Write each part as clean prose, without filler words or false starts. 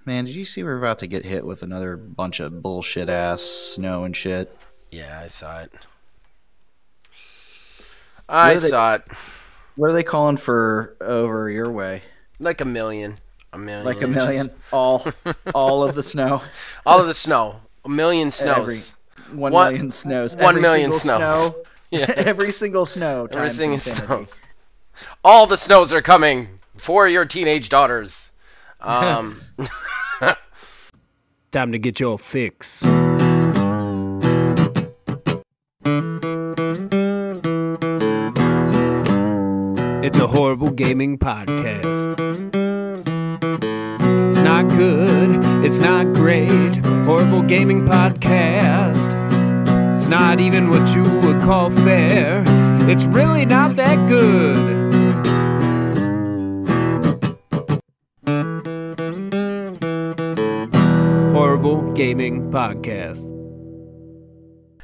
Man, did you see we're about to get hit with another bunch of bullshit ass snow and shit? Yeah, I saw it. What I are they saw it. what are they calling for over your way? Like a million. A Like million a inches. million? All of the snow? All of the snow. A million Every snows. 1 million snows. 1 Every million single snows. snow. Yeah. Every single snow Every times single infinity. snows. All the snows are coming for your teenage daughters. Time to get your fix. It's a horrible gaming podcast. It's not good, it's not great. Horrible gaming podcast. It's not even what you would call fair. It's really not that good. Horrible Gaming Podcast.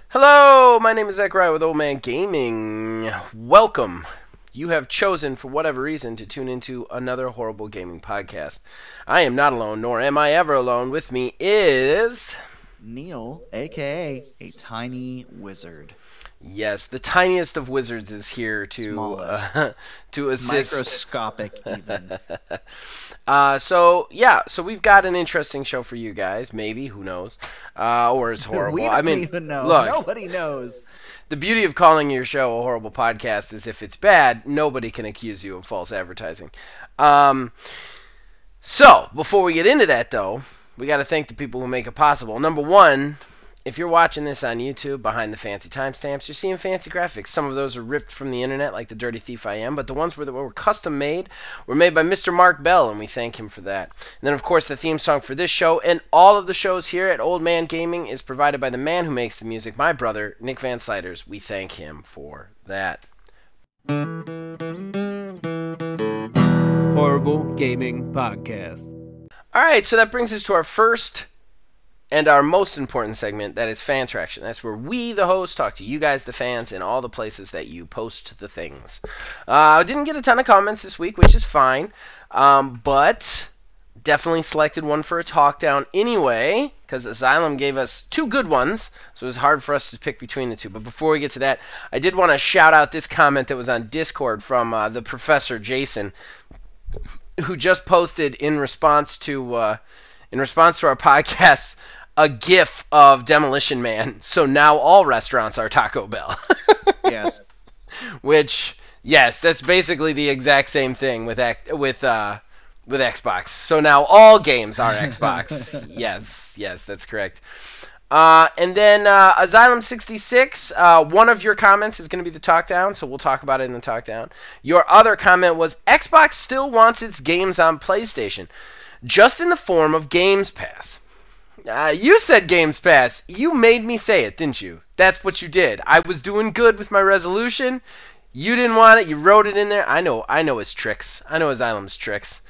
Hello, my name is Zachariah with Old Man Gaming. Welcome. You have chosen, for whatever reason, to tune into another horrible gaming podcast. I am not alone, nor am I ever alone. With me is... Neil, a.k.a. a tiny wizard. Yes, the tiniest of wizards is here to assist. Microscopic even. So we've got an interesting show for you guys. Maybe, who knows? Or it's horrible. We don't even know. Look, Nobody knows. the beauty of calling your show a horrible podcast is if it's bad, nobody can accuse you of false advertising. So before we get into that, though, we got to thank the people who make it possible. Number one, if you're watching this on YouTube, behind the fancy timestamps, you're seeing fancy graphics. Some of those are ripped from the internet, like the dirty thief I am, but the ones that were custom made were made by Mr. Mark Bell, and we thank him for that. And then, of course, the theme song for this show and all of the shows here at Old Man Gaming is provided by the man who makes the music, my brother, Nick Van Sliders. We thank him for that. Horrible Gaming Podcast. All right, so that brings us to our first and our most important segment, that is Fan Traction. That's where we, the hosts, talk to you guys, the fans, in all the places that you post the things. I didn't get a ton of comments this week, which is fine, but definitely selected one for a talk down anyway, because Asylum gave us two good ones, so it was hard for us to pick between the two. But before we get to that, I did want to shout out this comment that was on Discord from the Professor Jason, who just posted in response to our podcast a GIF of Demolition Man. So now all restaurants are Taco Bell. Yes. Which, yes, that's basically the exact same thing with Xbox. So now all games are Xbox. yes, that's correct. And then Asylum 66, one of your comments is going to be the talk down, so we'll talk about it in the talk down. Your other comment was Xbox still wants its games on PlayStation, just in the form of Games Pass. You said Games Pass. You made me say it, didn't you? That's what you did. I was doing good with my resolution. You didn't want it. You wrote it in there. I know his tricks. I know Asylum's tricks.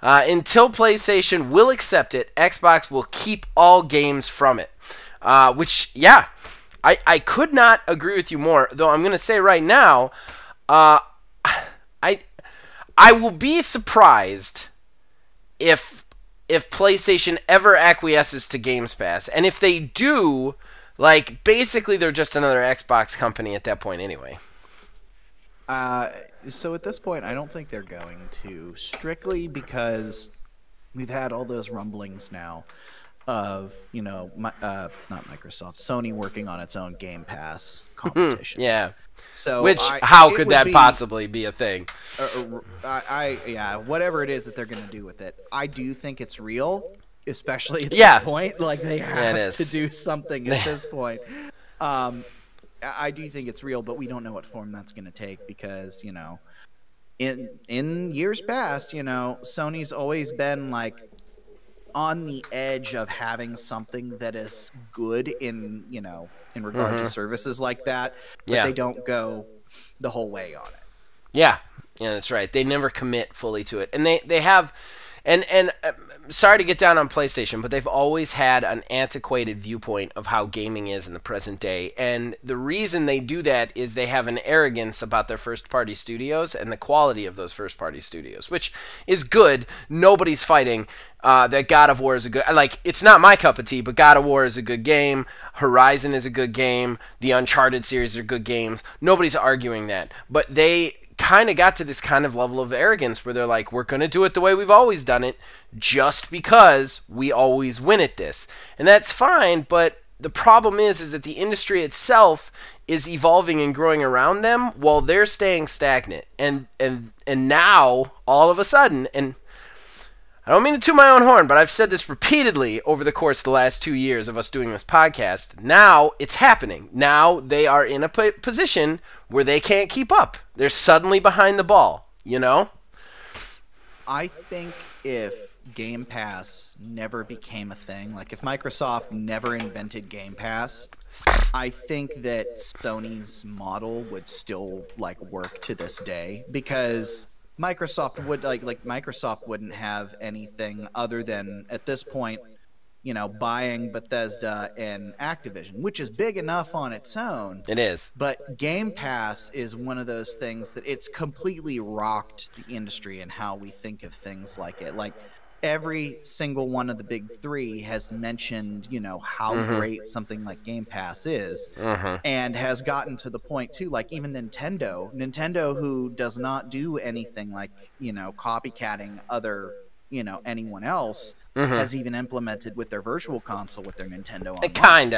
Until PlayStation will accept it, Xbox will keep all games from it. Which, yeah, I could not agree with you more. Though I'm going to say right now, I will be surprised if PlayStation ever acquiesces to Games Pass. And if they do, like, basically they're just another Xbox company at that point anyway. So at this point, I don't think they're going to, strictly because we've had all those rumblings now of, not Microsoft, Sony working on its own Game Pass competition. Yeah. So how could that possibly be a thing? Whatever it is that they're going to do with it, I do think it's real, especially at this point. Like, they have to do something at this point. I do think it's real, but we don't know what form that's going to take because, in years past, Sony's always been like on the edge of having something that is good in regard to services like that, but they don't go the whole way on it. Yeah, that's right. They never commit fully to it. And they have, And sorry to get down on PlayStation, but they've always had an antiquated viewpoint of how gaming is in the present day. And the reason they do that is they have an arrogance about their first-party studios and the quality of those first-party studios, which is good. Nobody's fighting that God of War is a good... Like, it's not my cup of tea, but God of War is a good game. Horizon is a good game. The Uncharted series are good games. Nobody's arguing that. But they kind of got to this kind of level of arrogance where they're like, we're going to do it the way we've always done it just because we always win at this. And that's fine, but the problem is that the industry itself is evolving and growing around them while they're staying stagnant. And now, all of a sudden, and I don't mean to toot my own horn, but I've said this repeatedly over the course of the last 2 years of us doing this podcast. Now it's happening. Now they are in a position where they can't keep up. They're suddenly behind the ball, you know? I think if Game Pass never became a thing, like if Microsoft never invented Game Pass, I think that Sony's model would still like work to this day, because Microsoft would Microsoft wouldn't have anything other than at this point, you know, buying Bethesda and Activision, which is big enough on its own. It is. But Game Pass is one of those things that it's completely rocked the industry and how we think of things like it. Like every single one of the big three has mentioned, you know, how great something like Game Pass is, and has gotten to the point too, like even Nintendo, who does not do anything like, you know, copycatting other, you know, anyone else, has even implemented with their virtual console with their Nintendo Online. Kind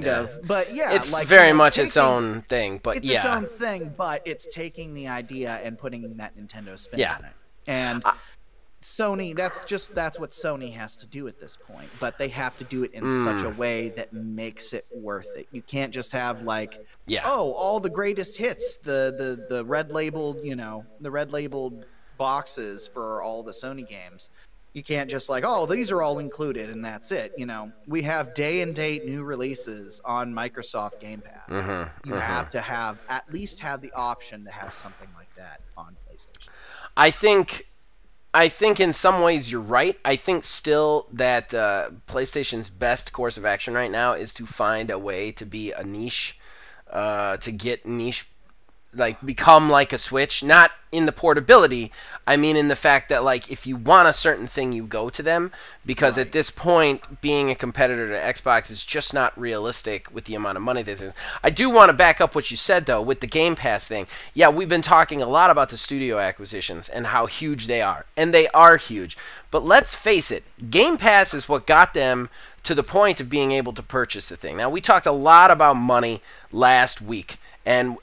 of. But yeah, it's like, very you know, much its own thing. But it's its own thing, but it's taking the idea and putting that Nintendo spin on it. And Sony, that's what Sony has to do at this point, but they have to do it in such a way that makes it worth it. You can't just have like, all the greatest hits, the red labeled, you know, the red labeled boxes for all the Sony games. You can't just like, oh, these are all included and that's it. You know, we have day and date new releases on Microsoft Game Pass. You have to at least have the option to have something like that on PlayStation. I think in some ways you're right. I think still that PlayStation's best course of action right now is to find a way to be a niche, to get niche, like become like a Switch. Not in the portability, I mean in the fact that like if you want a certain thing, you go to them, because at this point, being a competitor to Xbox is just not realistic with the amount of money that is. I do want to back up what you said though with the Game Pass thing. Yeah, we've been talking a lot about the studio acquisitions and how huge they are, and they are huge. But let's face it, Game Pass is what got them to the point of being able to purchase the thing. Now, we talked a lot about money last week. And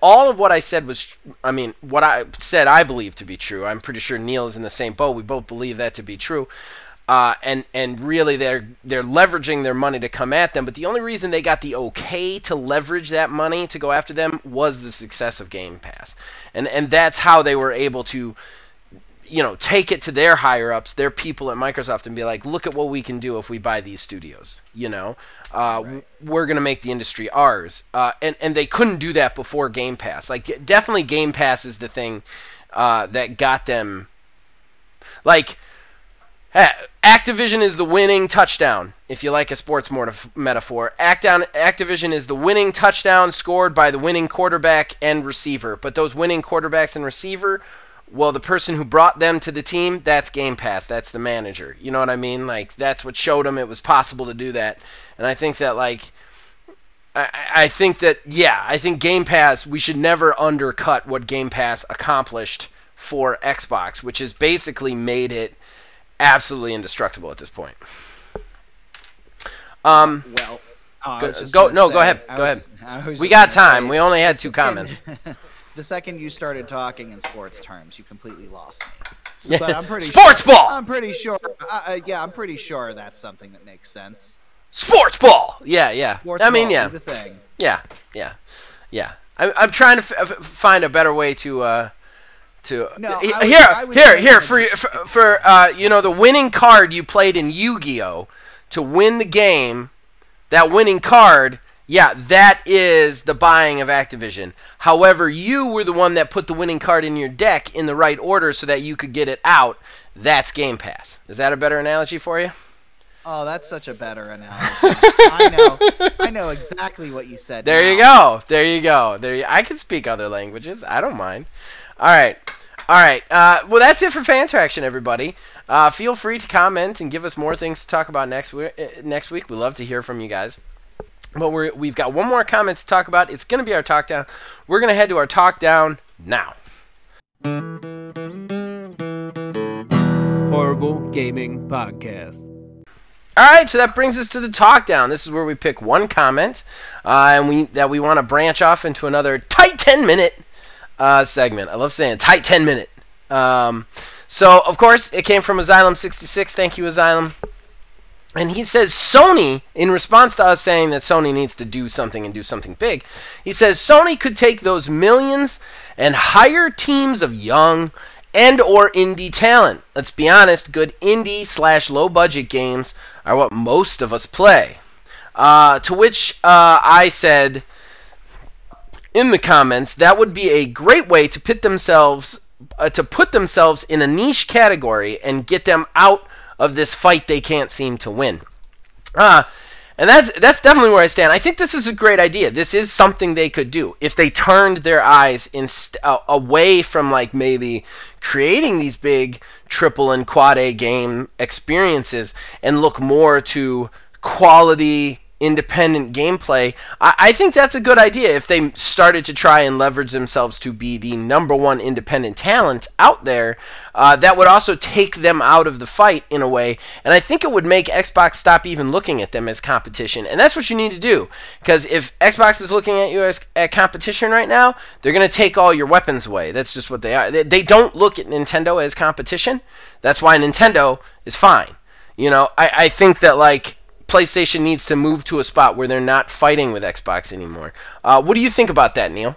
all of what I said was, I mean, what I said I believe to be true. I'm pretty sure Neil is in the same boat. We both believe that to be true. And really they're leveraging their money to come at them. But the only reason they got the okay to leverage that money to go after them was the success of Game Pass. And that's how they were able to, you know, take it to their higher ups, their people at Microsoft, and be like, look at what we can do if we buy these studios. You know, we're gonna make the industry ours. And they couldn't do that before Game Pass. Like, definitely Game Pass is the thing that got them. Like, Activision is the winning touchdown. If you like a sports metaphor, Activision is the winning touchdown scored by the winning quarterback and receiver. But those winning quarterbacks and receiver, well, the person who brought them to the team, that's Game Pass. That's the manager. You know what I mean? Like, that's what showed them it was possible to do that. And I think that, like, I think Game Pass, we should never undercut what Game Pass accomplished for Xbox, which has basically made it absolutely indestructible at this point. Go ahead. We got time. We only had 2 comments. The second you started talking in sports terms, you completely lost me. But I'm pretty sports sure, ball. I'm pretty sure. I'm pretty sure that's something that makes sense. Sports ball. Yeah. Sports I mean, ball, the thing. Yeah. I'm trying to find a better way to. Here for you know, the winning card you played in Yu-Gi-Oh! To win the game, that winning card. Yeah, that is the buying of Activision. However, you were the one that put the winning card in your deck in the right order so that you could get it out. That's Game Pass. Is that a better analogy for you? Oh, that's such a better analogy. I know exactly what you said. There you go. There you go. I can speak other languages. I don't mind. All right. Well, that's it for fan traction, everybody. Feel free to comment and give us more things to talk about next week. We love to hear from you guys. But we've got one more comment to talk about. It's going to be our talk down. We're going to head to our talk down now. Horrible Gaming Podcast. All right, so that brings us to the talk down. This is where we pick one comment, and we want to branch off into another tight 10-minute segment. I love saying tight 10-minute. So of course it came from Asylum66. Thank you, Asylum. And he says Sony, in response to us saying that Sony needs to do something and do something big, he says Sony could take those millions and hire teams of young and or indie talent. Let's be honest, good indie/low budget games are what most of us play. To which I said in the comments, that would be a great way to put themselves in a niche category and get them out of this fight they can't seem to win. And that's definitely where I stand. I think this is a great idea. This is something they could do if they turned their eyes away from like maybe creating these big triple and quad A game experiences and look more to quality independent gameplay. I think that's a good idea if they started to try and leverage themselves to be the number one independent talent out there. That would also take them out of the fight in a way, and I think it would make Xbox stop even looking at them as competition, and that's what you need to do, because if Xbox is looking at you as competition right now, they're going to take all your weapons away. That's just what they are. They don't look at Nintendo as competition. That's why Nintendo is fine. You know, I think that like PlayStation needs to move to a spot where they're not fighting with Xbox anymore. What do you think about that, Neil?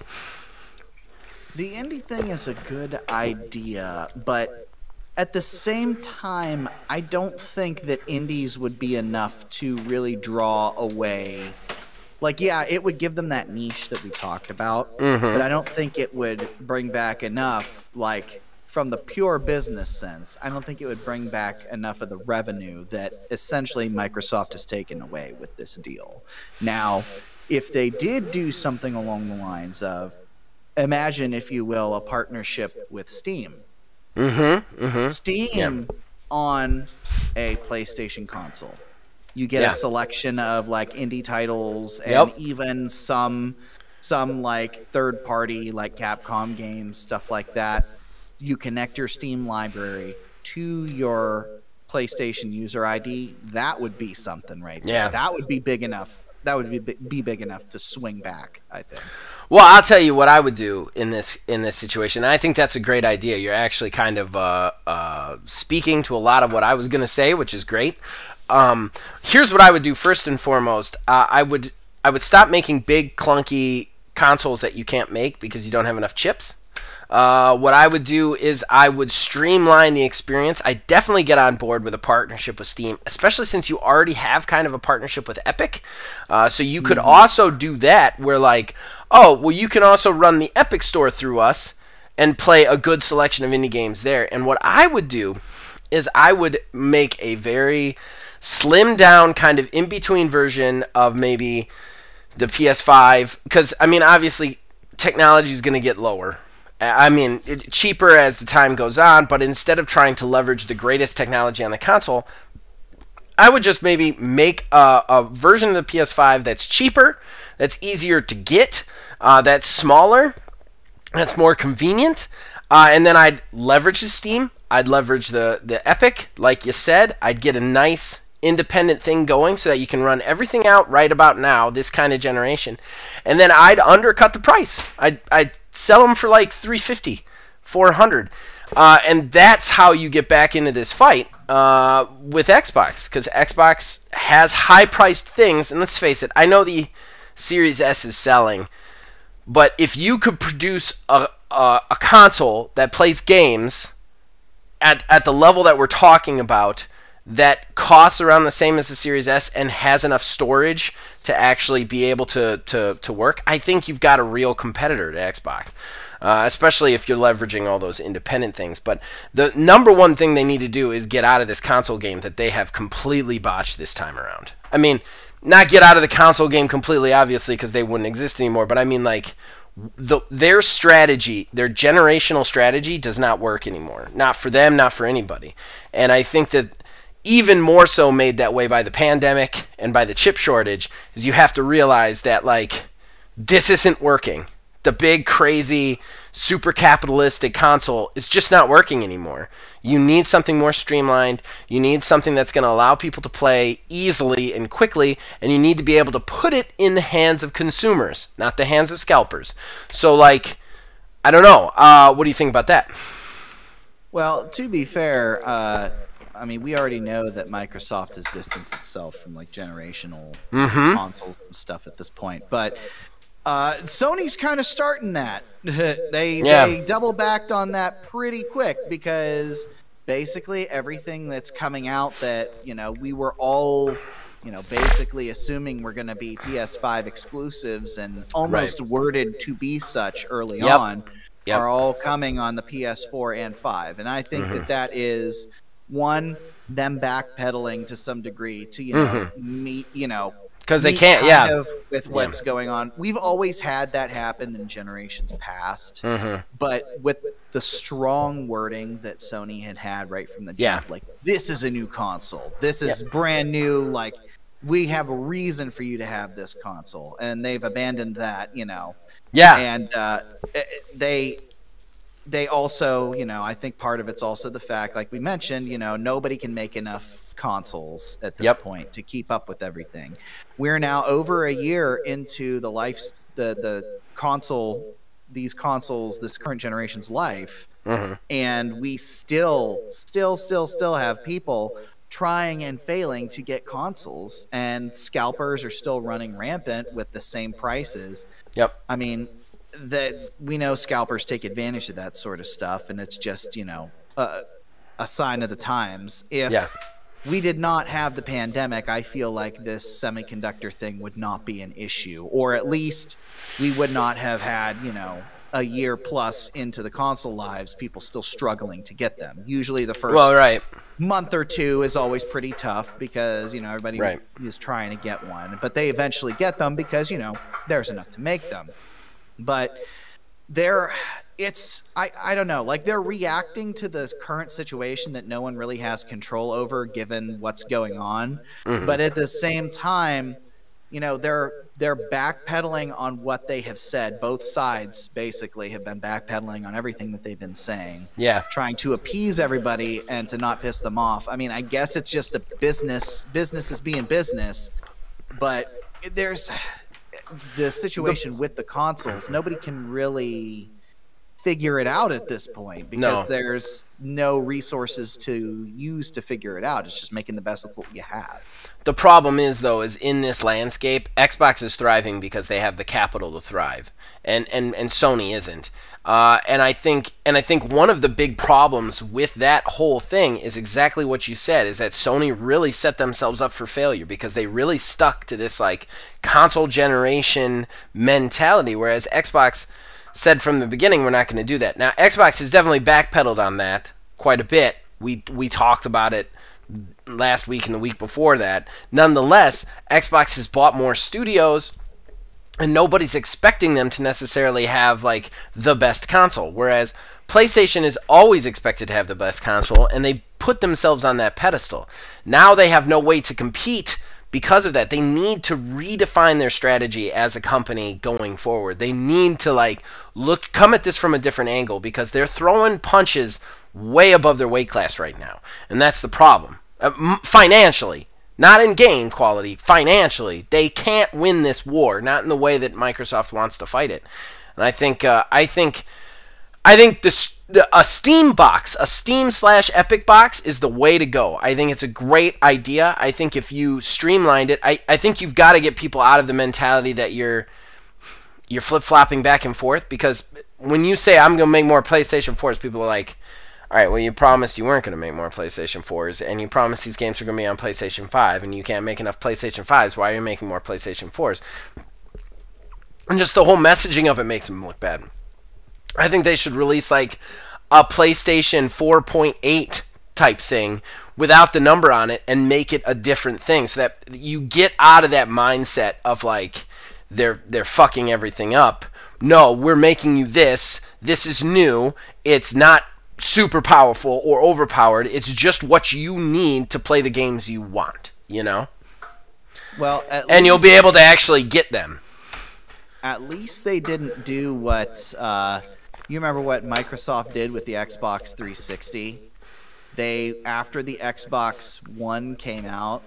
The indie thing is a good idea, but at the same time, I don't think that indies would be enough to really draw away. Like, yeah, it would give them that niche that we talked about, but I don't think it would bring back enough, like, from the pure business sense, I don't think it would bring back enough of the revenue that essentially Microsoft has taken away with this deal. Now, if they did do something along the lines of, imagine, if you will, a partnership with Steam. Steam on a PlayStation console. You get a selection of like indie titles and even some like third party like Capcom games, stuff like that. You connect your Steam library to your PlayStation user ID. That would be something right there. That would be big enough. That would be big enough to swing back, I think. Well, I'll tell you what I would do in this situation. I think that's a great idea. You're actually kind of speaking to a lot of what I was going to say, which is great. Here's what I would do first and foremost. I would stop making big, clunky consoles that you can't make because you don't have enough chips. What I would do is I would streamline the experience. I definitely get on board with a partnership with Steam, especially since you already have kind of a partnership with Epic. So you could also do that where like, oh, well, you can also run the Epic store through us and play a good selection of indie games there. And what I would do is I would make a very slimmed down kind of in-between version of maybe the PS5. Because, I mean, obviously, technology is going to get lower. I mean, cheaper as the time goes on, but instead of trying to leverage the greatest technology on the console, I would just maybe make a version of the PS5 that's cheaper, that's easier to get, that's smaller, that's more convenient, and then I'd leverage the Steam, I'd leverage the Epic, like you said, I'd get a nice independent thing going so that you can run everything out right about now, this kind of generation, and then I'd undercut the price. I'd sell them for like $350, $400, and that's how you get back into this fight with Xbox, because Xbox has high-priced things, and let's face it, I know the Series S is selling, but if you could produce a console that plays games at the level that we're talking about, that costs around the same as the Series S and has enough storage to actually be able to work, I think you've got a real competitor to Xbox. especially if you're leveraging all those independent things. But the number one thing they need to do is get out of this console game that they have completely botched this time around. I mean, not get out of the console game completely, obviously, because they wouldn't exist anymore, but I mean, like, their strategy, their generational strategy does not work anymore. Not for them, not for anybody. And I think that even more so made that way by the pandemic and by the chip shortage is you have to realize that, like, this isn't working. The big, crazy, super capitalistic console is just not working anymore. You need something more streamlined. You need something that's going to allow people to play easily and quickly, and you need to be able to put it in the hands of consumers, not the hands of scalpers. So, like, I don't know. What do you think about that? Well, to be fair, I mean, we already know that Microsoft has distanced itself from, like, generational consoles and stuff at this point, but Sony's kind of starting that. They double backed on that pretty quick because basically everything that's coming out that, you know, we were all, you know, basically assuming we're going to be PS5 exclusives and almost worded to be such early on are all coming on the PS4 and 5. And I think that is, one, them backpedaling to some degree to, you know, meet, you know, because they can't, with what's going on. We've always had that happen in generations past, but with the strong wording that Sony had right from the jump, like, this is a new console, this is brand new, like, we have a reason for you to have this console, and they've abandoned that, you know. And they also, you know, I think part of it's also the fact, like we mentioned, you know, nobody can make enough consoles at this point to keep up with everything. We're now over a year into the console, these consoles, this current generation's life, and we still have people trying and failing to get consoles, and scalpers are still running rampant with the same prices. I mean, that we know scalpers take advantage of that sort of stuff, and it's just, you know, a sign of the times. If we did not have the pandemic, I feel like this semiconductor thing would not be an issue, or at least we would not have had, you know, a year plus into the console lives, people still struggling to get them. Usually the first month or two is always pretty tough because, you know, everybody is trying to get one, but they eventually get them because, you know, there's enough to make them. But I don't know, like, they're reacting to the current situation that no one really has control over given what's going on. But at the same time, you know, they're backpedaling on what they have said. Both sides basically have been backpedaling on everything that they've been saying. Trying to appease everybody and to not piss them off. I mean, I guess it's just a business is being business, but there's the situation with the consoles. Nobody can really figure it out at this point because there's no resources to use to figure it out. It's just making the best of what you have. The problem is, though, is in this landscape, Xbox is thriving because they have the capital to thrive, and Sony isn't. And I think one of the big problems with that whole thing is exactly what you said, is that Sony really set themselves up for failure because they really stuck to this, like, console generation mentality, whereas Xbox said from the beginning, we're not going to do that. Now, Xbox has definitely backpedaled on that quite a bit. We talked about it last week and the week before that. Nonetheless, Xbox has bought more studios, and nobody's expecting them to necessarily have, like, the best console, whereas PlayStation is always expected to have the best console, and they put themselves on that pedestal. Now they have no way to compete because of that. They need to redefine their strategy as a company going forward. They need to, like, come at this from a different angle because they're throwing punches way above their weight class right now, and that's the problem. Financially, not in game quality, financially, they can't win this war, not in the way that Microsoft wants to fight it. And I think a Steam box, a Steam/Epic box is the way to go. I think it's a great idea. I think if you streamlined it, I think you've got to get people out of the mentality that you're flip-flopping back and forth, because when you say I'm going to make more PlayStation 4s, people are like, all right, well, you promised you weren't going to make more PlayStation 4s, and you promised these games are going to be on PlayStation 5, and you can't make enough PlayStation 5s. Why are you making more PlayStation 4s? And just the whole messaging of it makes them look bad. I think they should release like a PlayStation 4.8 type thing without the number on it and make it a different thing so that you get out of that mindset of like they're fucking everything up. No, we're making you this. This is new. It's not super powerful or overpowered. It's just what you need to play the games you want, you know? Well, and you'll be able to actually get them. At least they didn't do what you remember what Microsoft did with the Xbox 360? After the Xbox One came out,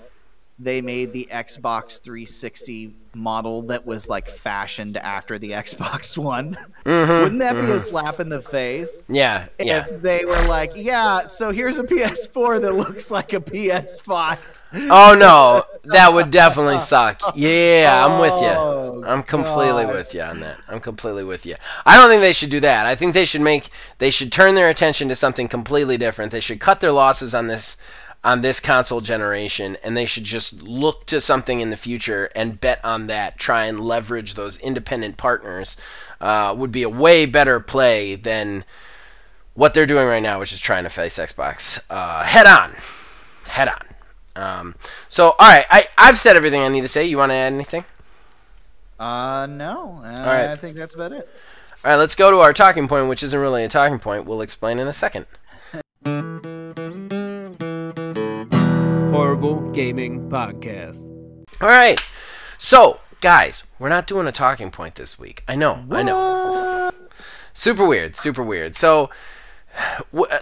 they made the Xbox 360 model that was like fashioned after the Xbox One. Wouldn't that be a slap in the face? Yeah. If they were like, yeah, so here's a PS4 that looks like a PS5. Oh no, that would definitely suck. Yeah, I'm with you. I'm completely with you on that. I'm completely with you. I don't think they should do that. I think they should turn their attention to something completely different. They should cut their losses on this console generation, and they should just look to something in the future and bet on that. Try and leverage those independent partners. Would be a way better play than what they're doing right now, which is trying to face Xbox head on. So, all right, I've said everything I need to say. You want to add anything? No. All right. I think that's about it. All right, let's go to our talking point, which isn't really a talking point. We'll explain in a second. Horrible Gaming Podcast. All right. So, guys, we're not doing a talking point this week. I know. Super weird. So,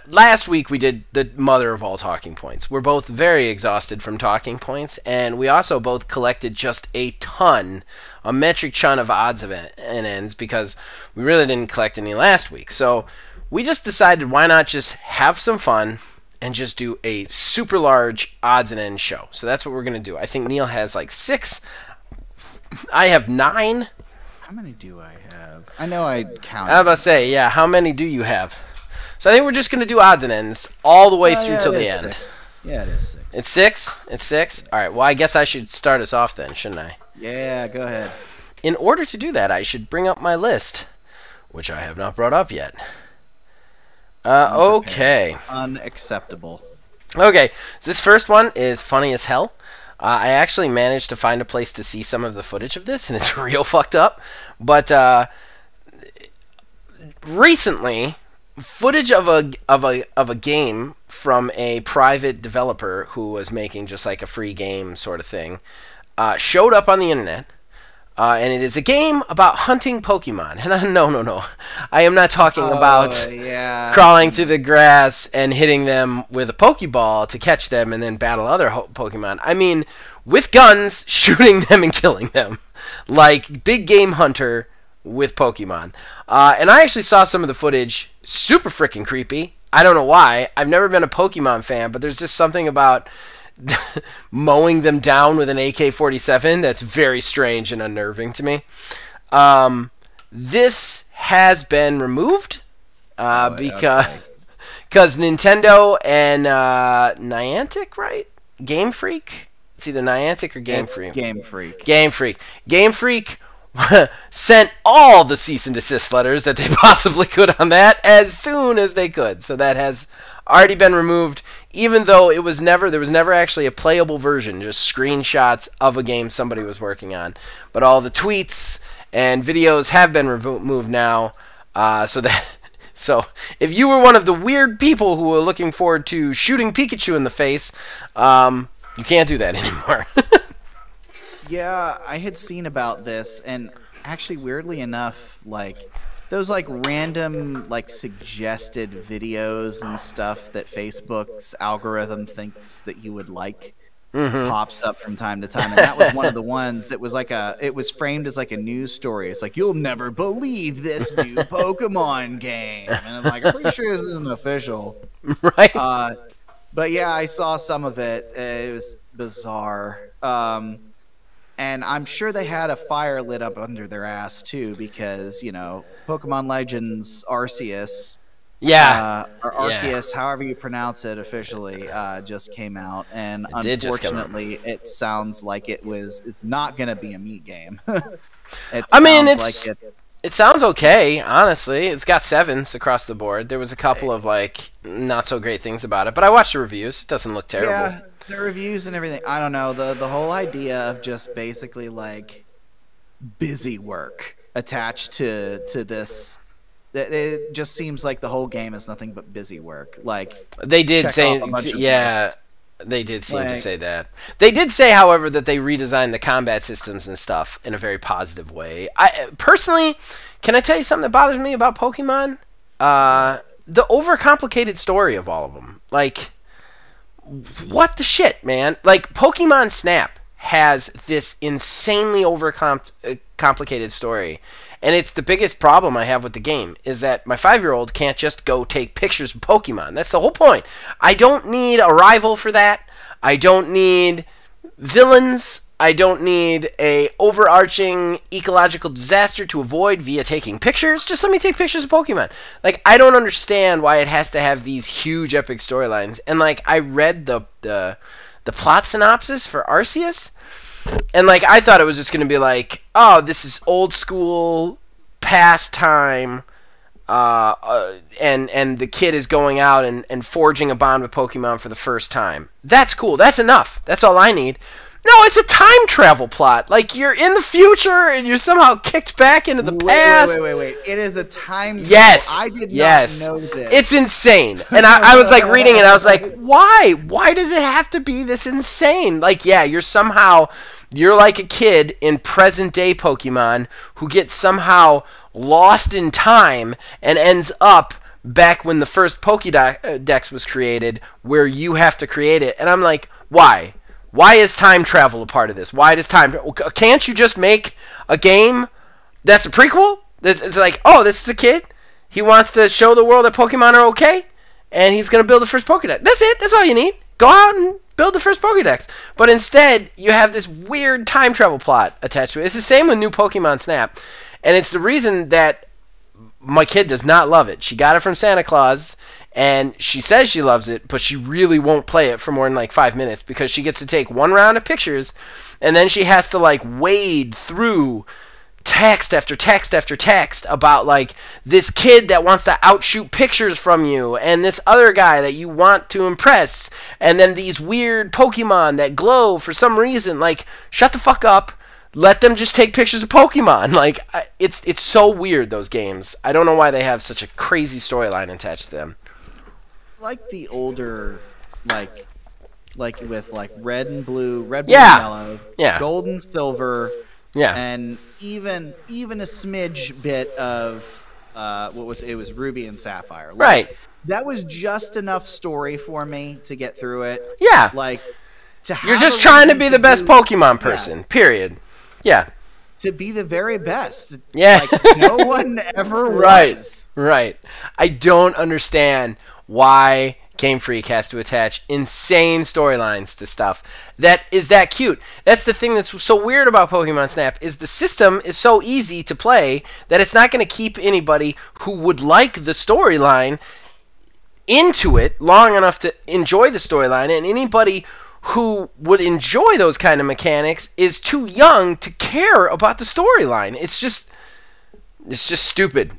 last week we did the mother of all talking points. We're both very exhausted from talking points, and we also both collected just a metric ton of odds and ends because we really didn't collect any last week. So we just decided why not just have some fun and just do a super large odds and ends show. So that's what we're going to do. I think Neil has like 6. I have 9. How many do I have? I know I counted. I was about to say, yeah, how many do you have? So I think we're just going to do odds and ends all the way through till the end. 6. Yeah, it is 6. It's 6? It's 6? All right, well, I guess I should start us off then, shouldn't I? Yeah, go ahead. In order to do that, I should bring up my list, which I have not brought up yet. Okay. Unacceptable. Okay, so this first one is funny as hell. I actually managed to find a place to see some of the footage of this, and it's real fucked up. But recently, footage of a game from a private developer who was making just like a free game sort of thing showed up on the internet. And it is a game about hunting Pokemon. And no. I am not talking about crawling through the grass and hitting them with a Pokeball to catch them and then battle other Pokemon. I mean, with guns, shooting them and killing them. Like Big Game Hunter with Pokemon. And I actually saw some of the footage. Super freaking creepy. I don't know why. I've never been a Pokemon fan, but there's just something about mowing them down with an AK-47 that's very strange and unnerving to me. This has been removed because Nintendo and Niantic, right? Game Freak? It's either Niantic or Game Freak. Game Freak sent all the cease and desist letters that they possibly could on that as soon as they could. So that has already been removed, even though there was never actually a playable version, just screenshots of a game somebody was working on. But all the tweets and videos have been removed now. So if you were one of the weird people who were looking forward to shooting Pikachu in the face, you can't do that anymore. Yeah, I had seen about this, and actually, weirdly enough, like those like random like suggested videos and stuff that Facebook's algorithm thinks that you would like pops up from time to time, and that was one of the ones that was like it was framed as like a news story. It's like, you'll never believe this new Pokemon game, and I'm like, I'm pretty sure this isn't official, right? But yeah, I saw some of it. It was bizarre. And I'm sure they had a fire lit up under their ass, too, because, Pokemon Legends Arceus, or Arceus, however you pronounce it officially, just came out. And unfortunately, it sounds like it's not going to be a meat game. It sounds okay, honestly. It's got 7s across the board. There was a couple of like not so great things about it, but I watched the reviews. It doesn't look terrible. Yeah, the reviews and everything. I don't know. The whole idea of just basically like busy work attached to this. It just seems like the whole game is nothing but busy work. Like they did say, yeah, they did seem to say that. They did say, however, that they redesigned the combat systems and stuff in a very positive way. I personally, can I tell you something that bothers me about Pokemon? The overcomplicated story of all of them. Like, what the shit, man? Like, Pokemon Snap has this insanely overcomplicated story. And it's the biggest problem I have with the game, is that my 5-year-old can't just go take pictures of Pokemon. That's the whole point. I don't need a rival for that. I don't need villains. I don't need a overarching ecological disaster to avoid via taking pictures. Just let me take pictures of Pokemon. Like, I don't understand why it has to have these huge epic storylines. And like, I read the plot synopsis for Arceus, and like, I thought it was just going to be like, oh, this is old school pastime, and the kid is going out and forging a bond with Pokemon for the first time. That's cool. That's enough. That's all I need. No, it's a time travel plot. Like, you're in the future and you're somehow kicked back into the past. Wait. It is a time travel. Yes. I did not know this. It's insane. And I was like reading it and I was like, why? Why does it have to be this insane? Like, yeah, you're like a kid in present day Pokemon who gets somehow lost in time and ends up back when the first Pokédex was created, where you have to create it. And I'm like, why? Why is time travel a part of this? Why does time... Can't you just make a game that's a prequel? It's like, oh, this is a kid. He wants to show the world that Pokemon are okay, and he's going to build the first Pokédex. That's it. That's all you need. Go out and build the first Pokédex. But instead, you have this weird time travel plot attached to it. It's the same with new Pokemon Snap. And it's the reason that my kid does not love it. She got it from Santa Claus, and she says she loves it, but she really won't play it for more than like 5 minutes because she gets to take one round of pictures, and then she has to like wade through text after text after text about like this kid that wants to outshoot pictures from you, and this other guy that you want to impress, and then these weird Pokemon that glow for some reason. Like, shut the fuck up. Let them just take pictures of Pokemon. Like, it's so weird, those games. I don't know why they have such a crazy storyline attached to them. Like the older, like with like red and blue, red, blue, Yeah. and yellow, gold and silver, Yeah. and even a smidge bit of it was Ruby and Sapphire. Like, Right. That was just enough story for me to get through it. Yeah. Like, to have You're just a trying to reason be the best Pokemon person, Yeah. period. Yeah. To be the very best. Yeah. Like, no one ever Right. was. Right. I don't understand why Game Freak has to attach insane storylines to stuff that is that cute. That's the thing that's so weird about Pokemon Snap, is the system is so easy to play that it's not going to keep anybody who would like the storyline into it long enough to enjoy the storyline, and anybody who would enjoy those kind of mechanics is too young to care about the storyline. It's just stupid.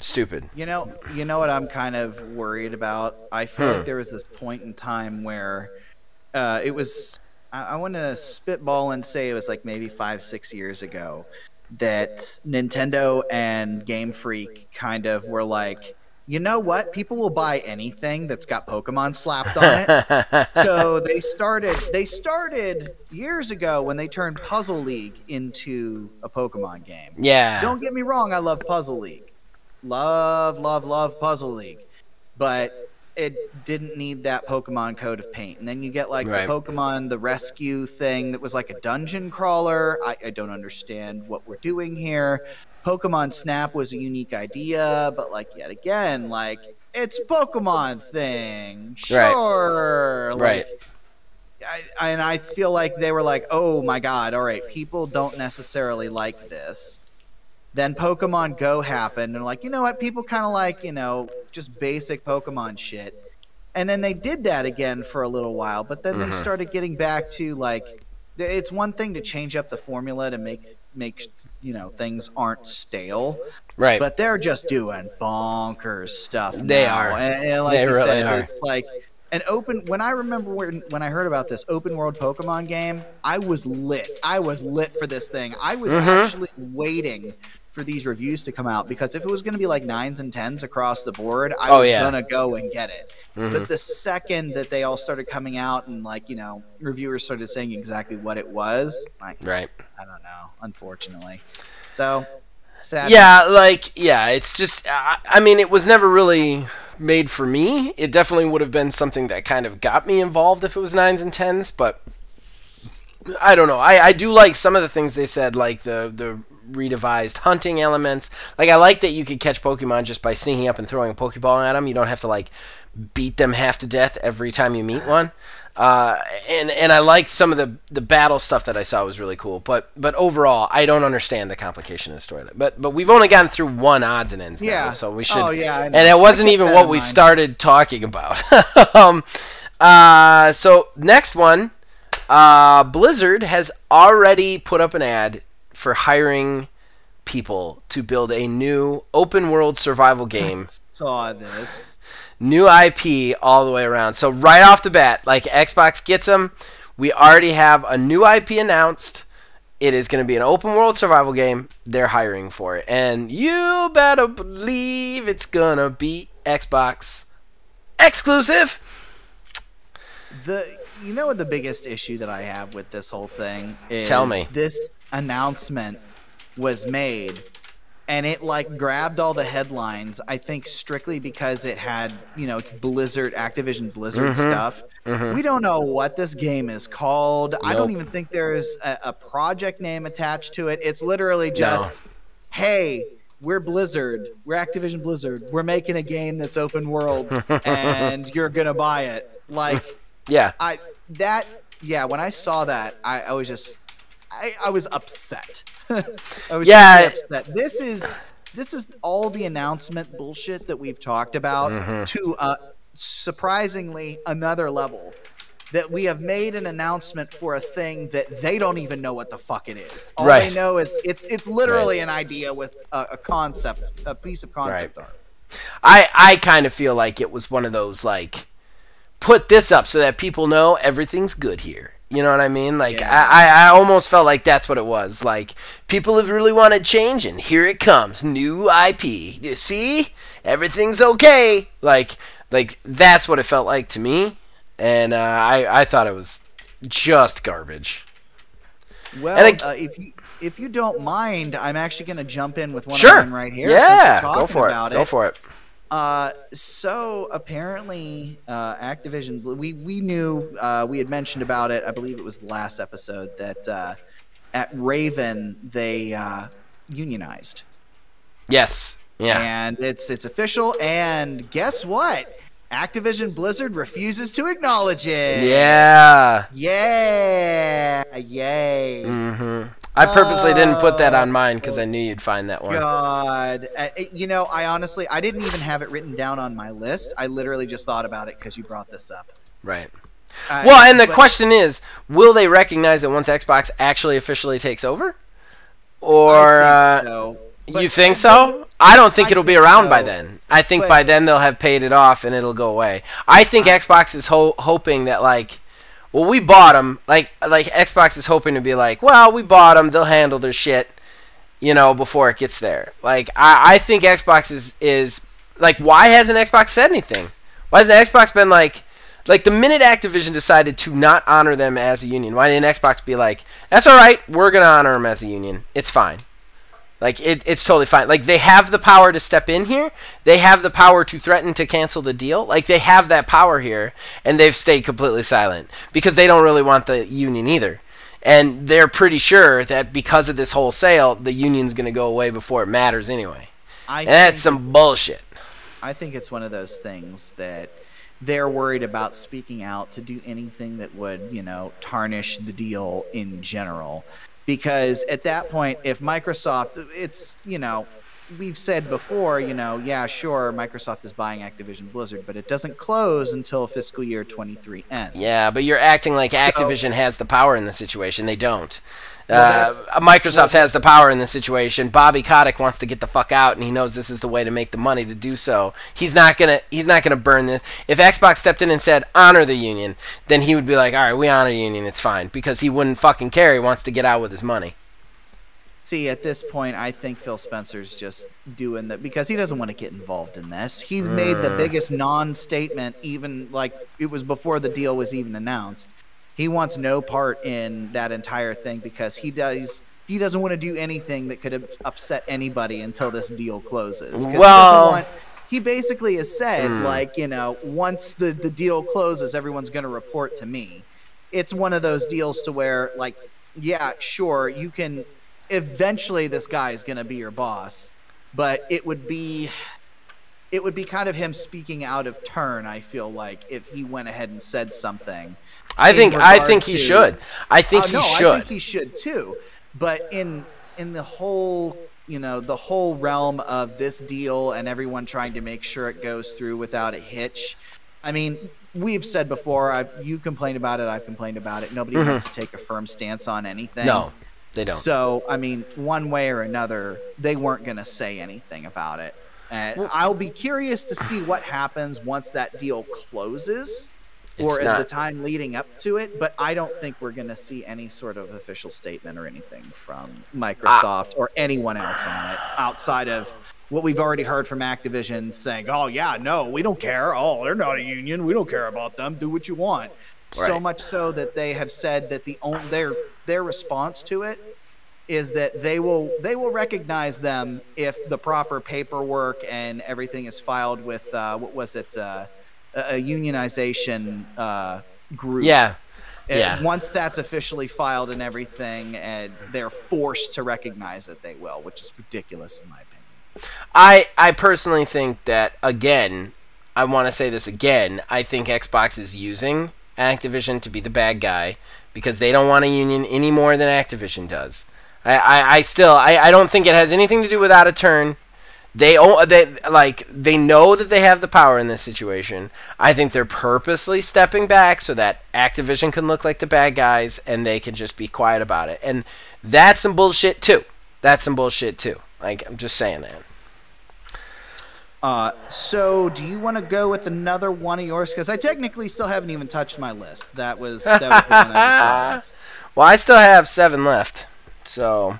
You know what I'm kind of worried about? I feel like there was this point in time where it was, I want to spitball and say it was like maybe 5-6 years ago, that Nintendo and Game Freak kind of were like, you know what? People will buy anything that's got Pokemon slapped on it. So they started years ago when they turned Puzzle League into a Pokemon game. Yeah. Don't get me wrong, I love Puzzle League. Love Puzzle League. But it didn't need that Pokemon coat of paint. And then you get like Right. the Pokemon, the rescue thing that was like a dungeon crawler. I don't understand what we're doing here. Pokemon Snap was a unique idea, but like yet again, like it's a Pokemon thing. Sure. Right. And I feel like they were like, oh my god, all right, people don't necessarily like this. Then Pokemon Go happened, and like, you know what, people kind of like, you know, just basic Pokemon shit. And then they did that again for a little while, but then they started getting back to like, it's one thing to change up the formula to make you know, things aren't stale. Right. But they're just doing bonkers stuff They now. are. And like They you really said, are. it's like an open. When I remember when I heard about this open world Pokemon game, I was lit. I was lit for this thing. I was actually waiting for these reviews to come out, because if it was going to be like 9s and 10s across the board, I was gonna go and get it. But the second that they all started coming out and, like, you know, reviewers started saying exactly what it was, like, Right. I don't know, unfortunately. So sad. Yeah, it's just, I mean, it was never really made for me. It definitely would have been something that kind of got me involved if it was 9s and 10s, but I don't know. I do like some of the things they said, like the redevised hunting elements. Like, I like that you could catch Pokemon just by sneaking up and throwing a Pokeball at them. You don't have to, like, beat them half to death every time you meet one. And I like some of the battle stuff that I saw was really cool. But overall, I don't understand the complication of the story. But we've only gotten through one odds and ends now, so we should. Oh, yeah. And it wasn't even what we started talking about. So next one, Blizzard has already put up an ad for hiring people to build a new open world survival game. I saw this. New IP all the way around. So right off the bat, like, Xbox gets them. We already have a new IP announced. It is going to be an open world survival game. They're hiring for it. And you better believe it's going to be Xbox exclusive. You know what the biggest issue that I have with this whole thing is? Tell me. This announcement was made, and it, like, grabbed all the headlines, I think strictly because it had, you know, it's Blizzard, Activision Blizzard stuff. We don't know what this game is called. Nope. I don't even think there's a project name attached to it. It's literally just, hey, we're Blizzard. We're Activision Blizzard. We're making a game that's open world, and you're going to buy it. Like, yeah. When I saw that, I was just, I was upset. I was really upset. This is all the announcement bullshit that we've talked about to surprisingly another level. That we have made an announcement for a thing that they don't even know what the fuck it is. All they know is it's literally an idea with a concept, a piece of concept art. I kind of feel like it was one of those, like, put this up so that people know everything good here. You know what I mean? Like, I almost felt like that's what it was. Like, people have really wanted change, and here it comes. New IP. You see? Everything's okay. Like that's what it felt like to me. And I thought it was just garbage. Well, if you don't mind, I'm actually going to jump in with one of mine right here. Yeah, go for it. Go for it. So apparently, Activision, we knew, we had mentioned about it, I believe it was the last episode, that at Raven they unionized. Yes. Yeah. And it's official, and guess what? Activision Blizzard refuses to acknowledge it. Yeah. Yeah. Yay. I purposely didn't put that on mine because I knew you'd find that one. God. You know, I didn't even have it written down on my list. I literally just thought about it because you brought this up. Right. Well, and the question is, will they recognize it once Xbox actually officially takes over? Or I think so. You think so? I don't think it'll be around by then. I think by then they'll have paid it off and it'll go away. I think Xbox is hoping that, like, well, we bought them. Like Xbox is hoping to be like, well, we bought them. They'll handle their shit, you know, before it gets there. Like, I think Xbox is like, why hasn't Xbox said anything? Why hasn't Xbox been like the minute Activision decided to not honor them as a union, why didn't Xbox be like, that's all right, we're going to honor them as a union. It's fine. Like, it's totally fine. Like, they have the power to step in here. They have the power to threaten to cancel the deal. Like, they have that power here, and they've stayed completely silent because they don't really want the union either. And they're pretty sure that because of this whole sale, the union's going to go away before it matters anyway. And that's some bullshit. I think it's one of those things that they're worried about speaking out to do anything that would, you know, tarnish the deal in general. Because at that point, if Microsoft, it's, you know, we've said before, yeah, sure, Microsoft is buying Activision Blizzard, but it doesn't close until fiscal year 23 ends. Yeah, but you're acting like Activision has the power in the situation. They don't. Well, Microsoft has the power in the situation. Bobby Kotick wants to get the fuck out, and he knows this is the way to make the money to do so. He's not gonna burn this. If Xbox stepped in and said honor the union, then he would be like, all right, we honor the union, it's fine, because he wouldn't fucking care. He wants to get out with his money. See, at this point, I think Phil Spencer's just doing that because he doesn't want to get involved in this. He's made the biggest non-statement, even like it was before the deal was even announced. He wants no part in that entire thing because he doesn't want to do anything that could upset anybody until this deal closes. Well, he basically has said, once the deal closes, everyone's going to report to me. It's one of those deals to where, like, yeah, sure, you can. Eventually, this guy is going to be your boss, but it would be kind of him speaking out of turn. I feel like if he went ahead and said something. I think he should. I think he should too. But in the whole the whole realm of this deal and everyone trying to make sure it goes through without a hitch. I mean, we've said before. You complained about it. I've complained about it. Nobody wants to take a firm stance on anything. No. They don't. So, I mean, one way or another, they weren't going to say anything about it. And I'll be curious to see what happens once that deal closes or at the time leading up to it. But I don't think we're going to see any sort of official statement or anything from Microsoft or anyone else on it outside of what we've already heard from Activision saying, oh, yeah, no, we don't care. Oh, they're not a union. We don't care about them. Do what you want. Right. So much so that they have said that their response to it is that they will recognize them if the proper paperwork and everything is filed with a unionization group. Yeah. Once that's officially filed and everything, and they're forced to recognize that they will, which is ridiculous in my opinion. I personally think that, again, I want to say this again, I think Xbox is using Activision to be the bad guy because they don't want a union any more than Activision does. I don't think it has anything to do with out of turn. They know that they have the power in this situation. I think they're purposely stepping back so that Activision can look like the bad guys and they can just be quiet about it. And that's some bullshit too. Like, I'm just saying that. So do you want to go with another one of yours? Because I technically still haven't even touched my list. That was the one I just thought of. Well, I still have 7 left. So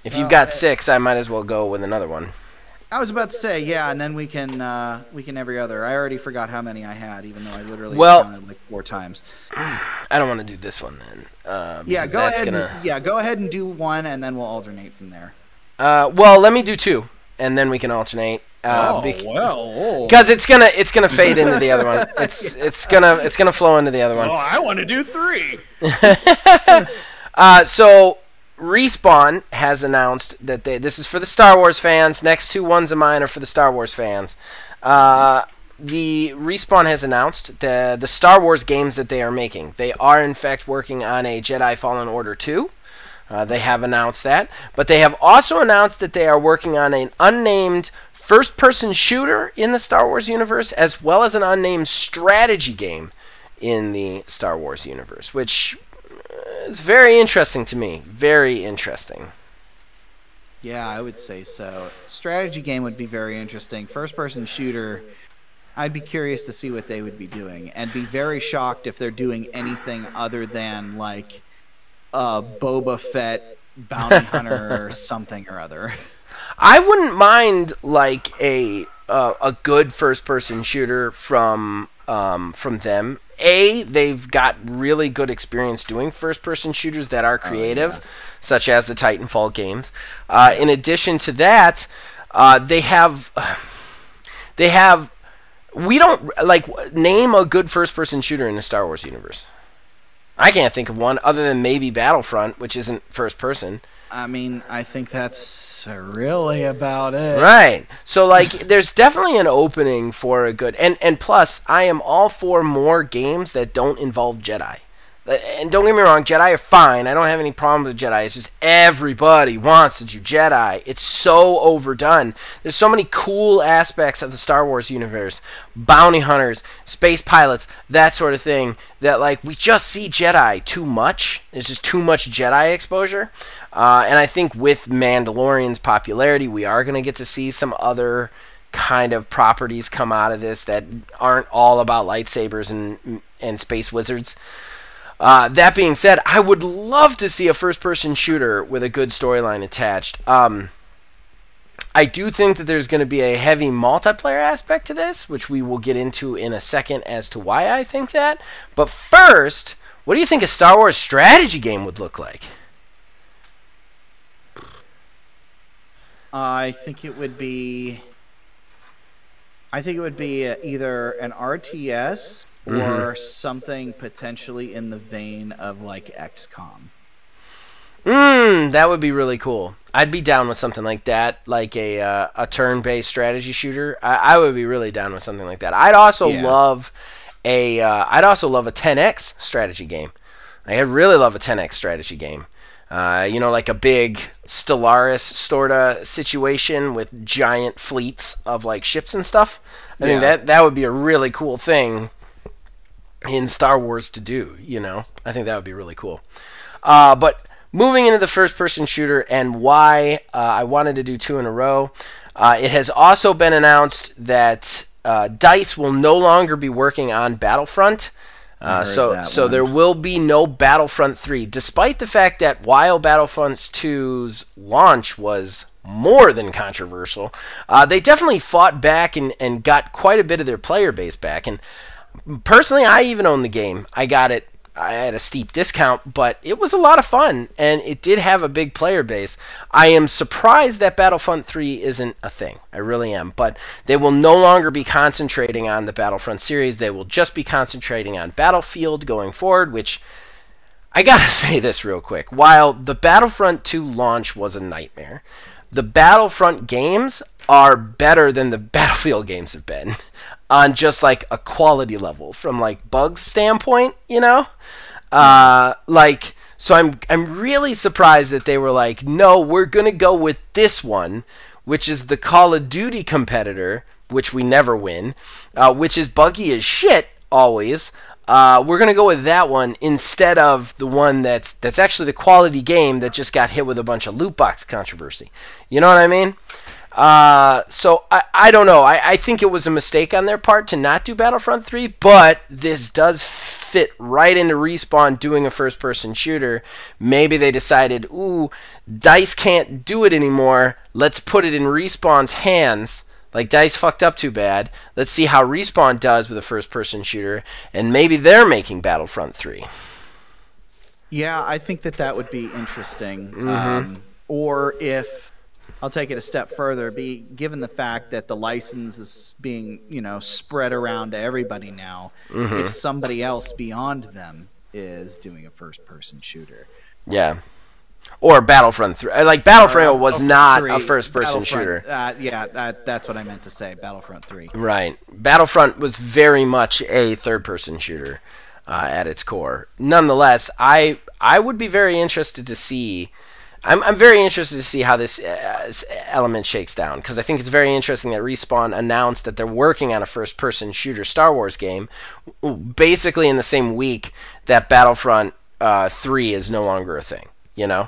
if you've got 6, I might as well go with another one. I was about to say, yeah, and then we can every other. I already forgot how many I had, even though I literally counted like 4 times. I don't want to do this one then. Go ahead and do one, and then we'll alternate from there. Well, let me do 2, and then we can alternate. Because it's gonna fade into the other one. It's gonna flow into the other one. Oh, I want to do 3. So Respawn has announced that this is for the Star Wars fans. Next 2 ones of mine are for the Star Wars fans. The Respawn has announced the Star Wars games that they are making. They are in fact working on a Jedi Fallen Order 2. They have announced that, but they have also announced that they are working on an unnamed first-person shooter in the Star Wars universe, as well as an unnamed strategy game in the Star Wars universe, which is very interesting to me. Very interesting. Yeah, I would say so. Strategy game would be very interesting. First-person shooter, I'd be curious to see what they would be doing, and be very shocked if they're doing anything other than, like, Boba Fett bounty hunter or something or other. I wouldn't mind like a good first person shooter from them. They've got really good experience doing first person shooters that are creative, such as the Titanfall games. In addition to that, they have we don't like name a good first person shooter in the Star Wars universe. I can't think of one other than maybe Battlefront, which isn't first person. I mean, I think that's really about it. Right. So, like, there's definitely an opening for a good... And plus, I am all for more games that don't involve Jedi. And don't get me wrong, Jedi are fine. I don't have any problem with Jedi. It's just everybody wants to do Jedi. It's so overdone. There's so many cool aspects of the Star Wars universe. Bounty hunters, space pilots, that sort of thing. That, like, we just see Jedi too much. There's just too much Jedi exposure. And I think with Mandalorian's popularity, we are going to get to see some other kind of properties come out of this that aren't all about lightsabers and space wizards. That being said, I would love to see a first-person shooter with a good storyline attached. I do think that there's going to be a heavy multiplayer aspect to this, which we will get into in a second as to why I think that. But first, what do you think a Star Wars strategy game would look like? I think it would be either an RTS or something potentially in the vein of like XCOM. That would be really cool. I'd be down with something like that, like a turn-based strategy shooter. I would be really down with something like that. I'd also love a 10X strategy game. I'd really love a 10X strategy game. Like a big Stellaris sort of situation with giant fleets of like ships and stuff. I think that would be a really cool thing in Star Wars to do, I think that would be really cool. But moving into the first-person shooter and why I wanted to do 2 in a row, it has also been announced that DICE will no longer be working on Battlefront. So there will be no Battlefront 3, despite the fact that while Battlefront 2's launch was more than controversial, they definitely fought back and got quite a bit of their player base back. And personally, I even own the game. I got it. I had a steep discount, but it was a lot of fun, and it did have a big player base. I am surprised that Battlefront 3 isn't a thing. I really am. But they will no longer be concentrating on the Battlefront series. They will just be concentrating on Battlefield going forward, which I gotta say this real quick. While the Battlefront 2 launch was a nightmare, the Battlefront games are better than the Battlefield games have been on just like a quality level from like bugs standpoint, so I'm really surprised that they were like, no, we're gonna go with this one, which is the Call of Duty competitor, which we never win, which is buggy as shit always. We're gonna go with that one instead of the one that's actually the quality game that just got hit with a bunch of loot box controversy. You know what I mean? So I don't know. I think it was a mistake on their part to not do Battlefront 3, but this does fit right into Respawn doing a first-person shooter. Maybe they decided, ooh, DICE can't do it anymore. Let's put it in Respawn's hands. Like, DICE fucked up too bad. Let's see how Respawn does with a first-person shooter, and maybe they're making Battlefront 3. Yeah, I think that would be interesting. Mm-hmm. Or if... I'll take it a step further. Given the fact that the license is being, spread around to everybody now, if somebody else beyond them is doing a first-person shooter, or Battlefront 3, like Battlefront was not a first-person shooter. That's what I meant to say. Battlefront 3. Right. Battlefront was very much a third-person shooter at its core. Nonetheless, I would be very interested to see. I'm very interested to see how this element shakes down, because I think it's very interesting that Respawn announced that they're working on a first-person shooter Star Wars game, basically in the same week that Battlefront 3 is no longer a thing, Yeah.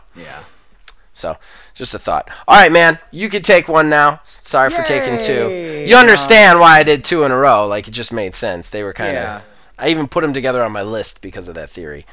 So, just a thought. All right, man, you can take one now. Sorry for taking 2. You understand why I did 2 in a row. Like, it just made sense. They were kind of... I even put them together on my list because of that theory.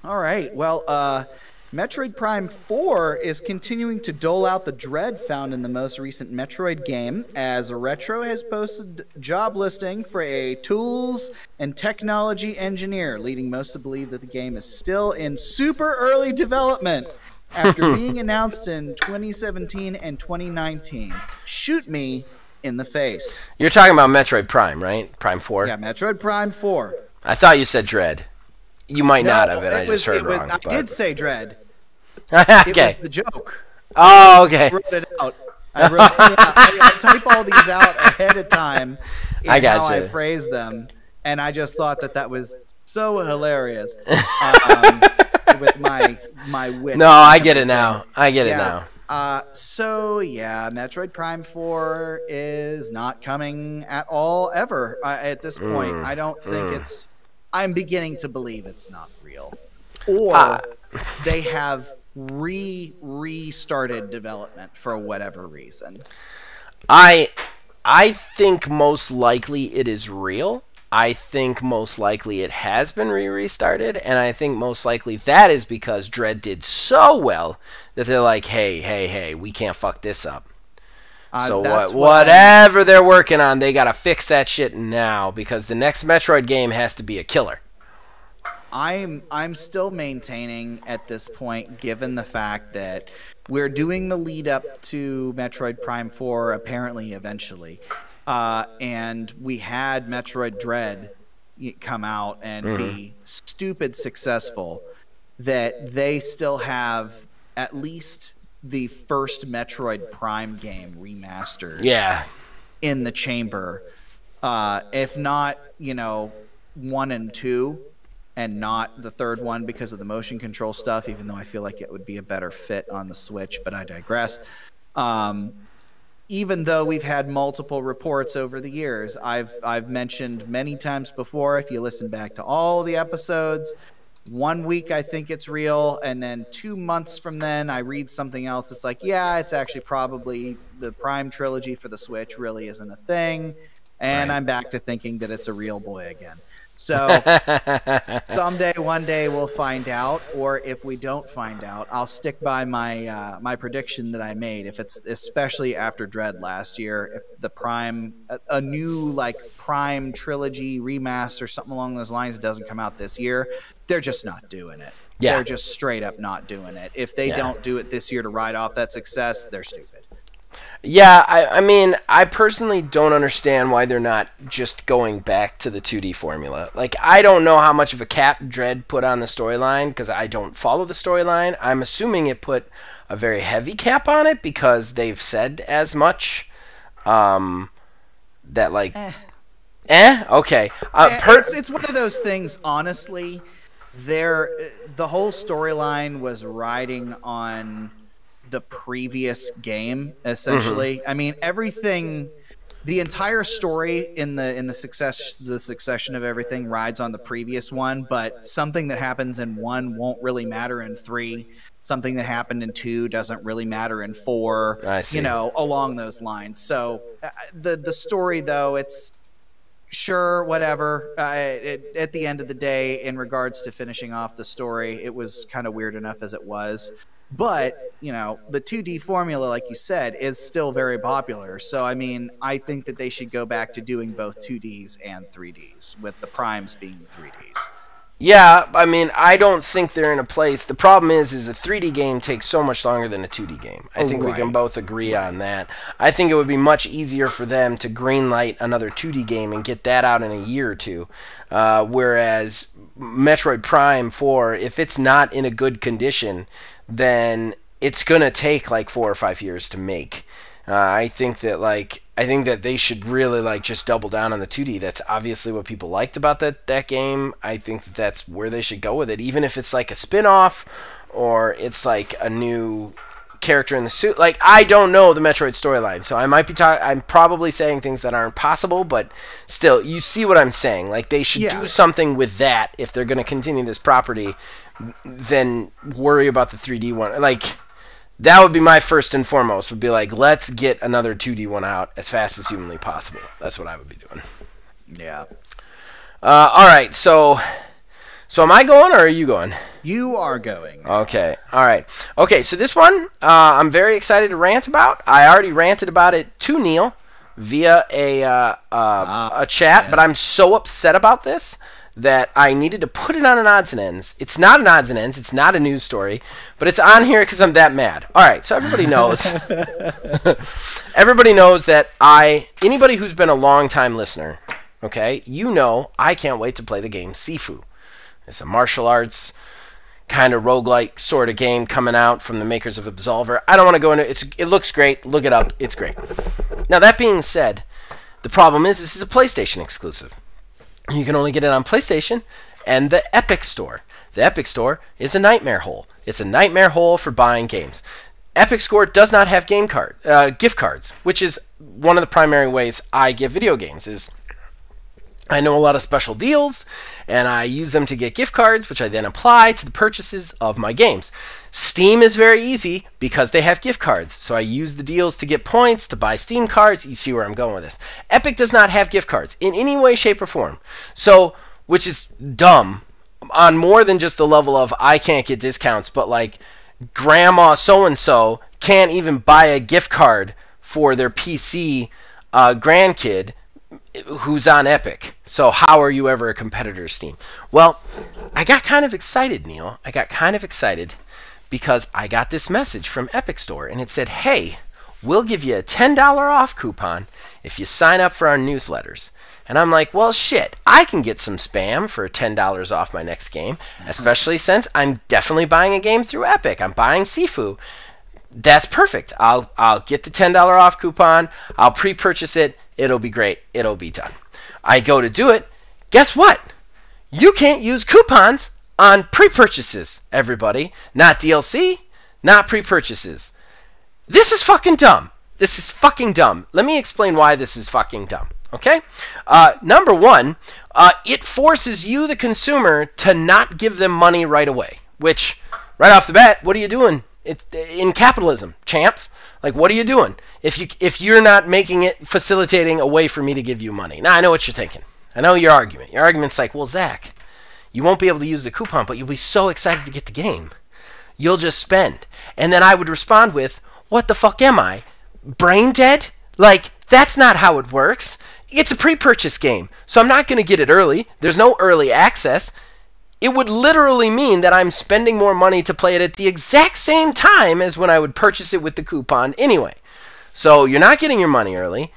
All right, well, Metroid Prime 4 is continuing to dole out the dread found in the most recent Metroid game, as Retro has posted job listing for a tools and technology engineer, leading most to believe that the game is still in super early development after being announced in 2017 and 2019. Shoot me in the face. You're talking about Metroid Prime, right? Prime 4? Yeah, Metroid Prime 4. I thought you said dread. You might not have it. I just heard wrong. I did say dread. Okay. It was the joke. Oh, okay. I wrote it out. I type all these out ahead of time in I got how you. I phrase them. and I just thought that was so hilarious with my wit. No, I get it now. I get it now. So yeah, Metroid Prime 4 is not coming at all ever at this point. I don't think it's. I'm beginning to believe it's not real, or they have restarted development for whatever reason. I think most likely it is real. I think most likely it has been restarted, and I think most likely that is because Dread did so well that they're like, hey, we can't fuck this up. So whatever they're working on, they gotta fix that shit now, because the next Metroid game has to be a killer. I'm still maintaining at this point, given the fact that we're doing the lead up to Metroid Prime 4 apparently eventually. And we had Metroid Dread come out and be stupid successful, that they still have at least the first Metroid Prime game remastered in the chamber. If not, 1 and 2, and not the third one because of the motion control stuff, even though I feel like it would be a better fit on the Switch, but I digress. Even though we've had multiple reports over the years, I've mentioned many times before, if you listen back to all the episodes, 1 week I think it's real, and then 2 months from then I read something else. It's like, yeah, it's actually probably the Prime trilogy for the Switch really isn't a thing, and I'm back to thinking that it's a real boy again. So someday, one day, we'll find out. Or if we don't find out, I'll stick by my my prediction that I made. If it's especially after Dread last year, if the Prime, a new Prime trilogy remaster, something along those lines, doesn't come out this year, they're just not doing it. Yeah. They're just straight up not doing it. If they don't do it this year to ride off that success, they're stupid. Yeah, I mean, I personally don't understand why they're not just going back to the 2D formula. I don't know how much of a cap Dread put on the storyline, because I don't follow the storyline. I'm assuming it put a very heavy cap on it, because they've said as much. Okay. It's one of those things, honestly. The whole storyline was riding on the previous game, essentially. I mean, everything, the entire story in the succession of everything rides on the previous one, but something that happens in 1 won't really matter in 3. Something that happened in 2 doesn't really matter in 4. I see. Along those lines. So the story, though, it's sure, whatever. At the end of the day, in regards to finishing off the story, it was kind of weird enough as it was. But, the 2D formula, like you said, is still very popular. So, I mean, I think that they should go back to doing both 2Ds and 3Ds, with the Primes being 3Ds. Yeah, I mean, I don't think they're in a place. The problem is a 3D game takes so much longer than a 2D game. I think we can both agree on that. I think it would be much easier for them to greenlight another 2D game and get that out in a year or two. Whereas Metroid Prime 4, if it's not in a good condition, then it's gonna take 4 or 5 years to make. I think that they should really just double down on the 2D. That's obviously what people liked about that game. I think that's where they should go with it, even if it's a spin-off or it's a new character in the suit. I don't know the Metroid storyline, so I might be I'm probably saying things that aren't possible, but still, you see what I'm saying. They should do something with that if they're gonna continue this property. Then worry about the 3D one. That would be my first and foremost, would be let's get another 2D one out as fast as humanly possible. That's what I would be doing. Yeah. All right, so am I going or are you going? You are going. Okay, all right. Okay, so this one I'm very excited to rant about. I already ranted about it to Neil via a chat, but I'm so upset about this that I needed to put it on an odds and ends. It's not an odds and ends. It's not a news story, but it's on here because I'm that mad. All right, so everybody knows. Everybody knows that anybody who's been a long-time listener, okay, I can't wait to play the game Sifu. It's a martial arts kind of roguelike sort of game coming out from the makers of Absolver. I don't want to go into it. It looks great. Look it up. It's great. Now, that being said, the problem is this is a PlayStation exclusive. You can only get it on PlayStation and the Epic Store. The Epic Store is a nightmare hole. It's a nightmare hole for buying games. Epic Store does not have gift cards, which is one of the primary ways I get video games. Is I know a lot of special deals, and I use them to get gift cards, which I then apply to the purchases of my games. Steam is very easy because they have gift cards, so I use the deals to get points, to buy Steam cards. You see where I'm going with this. Epic does not have gift cards in any way, shape, or form, so which is dumb on more than just the level of I can't get discounts, but like grandma so-and-so can't even buy a gift card for their PC grandkid who's on Epic. So how are you ever a competitor to Steam? Well, I got kind of excited, Neil. I got kind of excited because I got this message from Epic Store, and it said, hey, we'll give you a $10 off coupon if you sign up for our newsletters. And I'm like, well, shit, I can get some spam for $10 off my next game, especially since I'm definitely buying a game through Epic. I'm buying Sifu. That's perfect. I'll get the $10 off coupon. I'll pre-purchase it. It'll be great. It'll be done. I go to do it. Guess what? You can't use coupons on pre-purchases, everybody. Not DLC, not pre-purchases. This is fucking dumb. This is fucking dumb. Let me explain why this is fucking dumb. Okay? Number one, it forces you, the consumer, to not give them money right away. Which, right off the bat, what are you doing? It's in capitalism, champs. Like, what are you doing? If you're not making it facilitating a way for me to give you money. Now, I know what you're thinking. I know your argument. Your argument's like, well, Zach, you won't be able to use the coupon, but you'll be so excited to get the game. You'll just spend. And then I would respond with, what the fuck am I? Brain dead? Like, that's not how it works. It's a pre-purchase game, so I'm not going to get it early. There's no early access. It would literally mean that I'm spending more money to play it at the exact same time as when I would purchase it with the coupon anyway. So you're not getting your money early.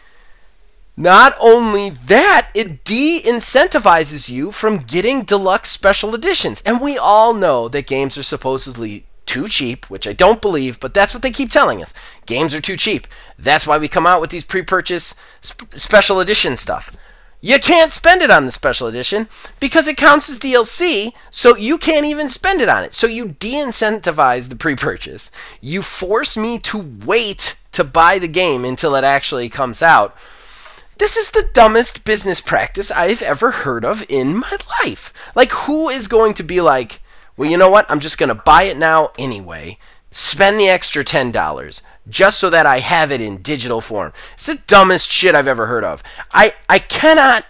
Not only that, it de-incentivizes you from getting deluxe special editions. And we all know that games are supposedly too cheap, which I don't believe, but that's what they keep telling us. Games are too cheap. That's why we come out with these pre-purchase special edition stuff. You can't spend it on the special edition because it counts as DLC, so you can't even spend it on it. So you de-incentivize the pre-purchase. You force me to wait to buy the game until it actually comes out. This is the dumbest business practice I've ever heard of in my life. Like, who is going to be like, well, you know what? I'm just going to buy it now anyway. Spend the extra $10 just so that I have it in digital form. It's the dumbest shit I've ever heard of. I cannot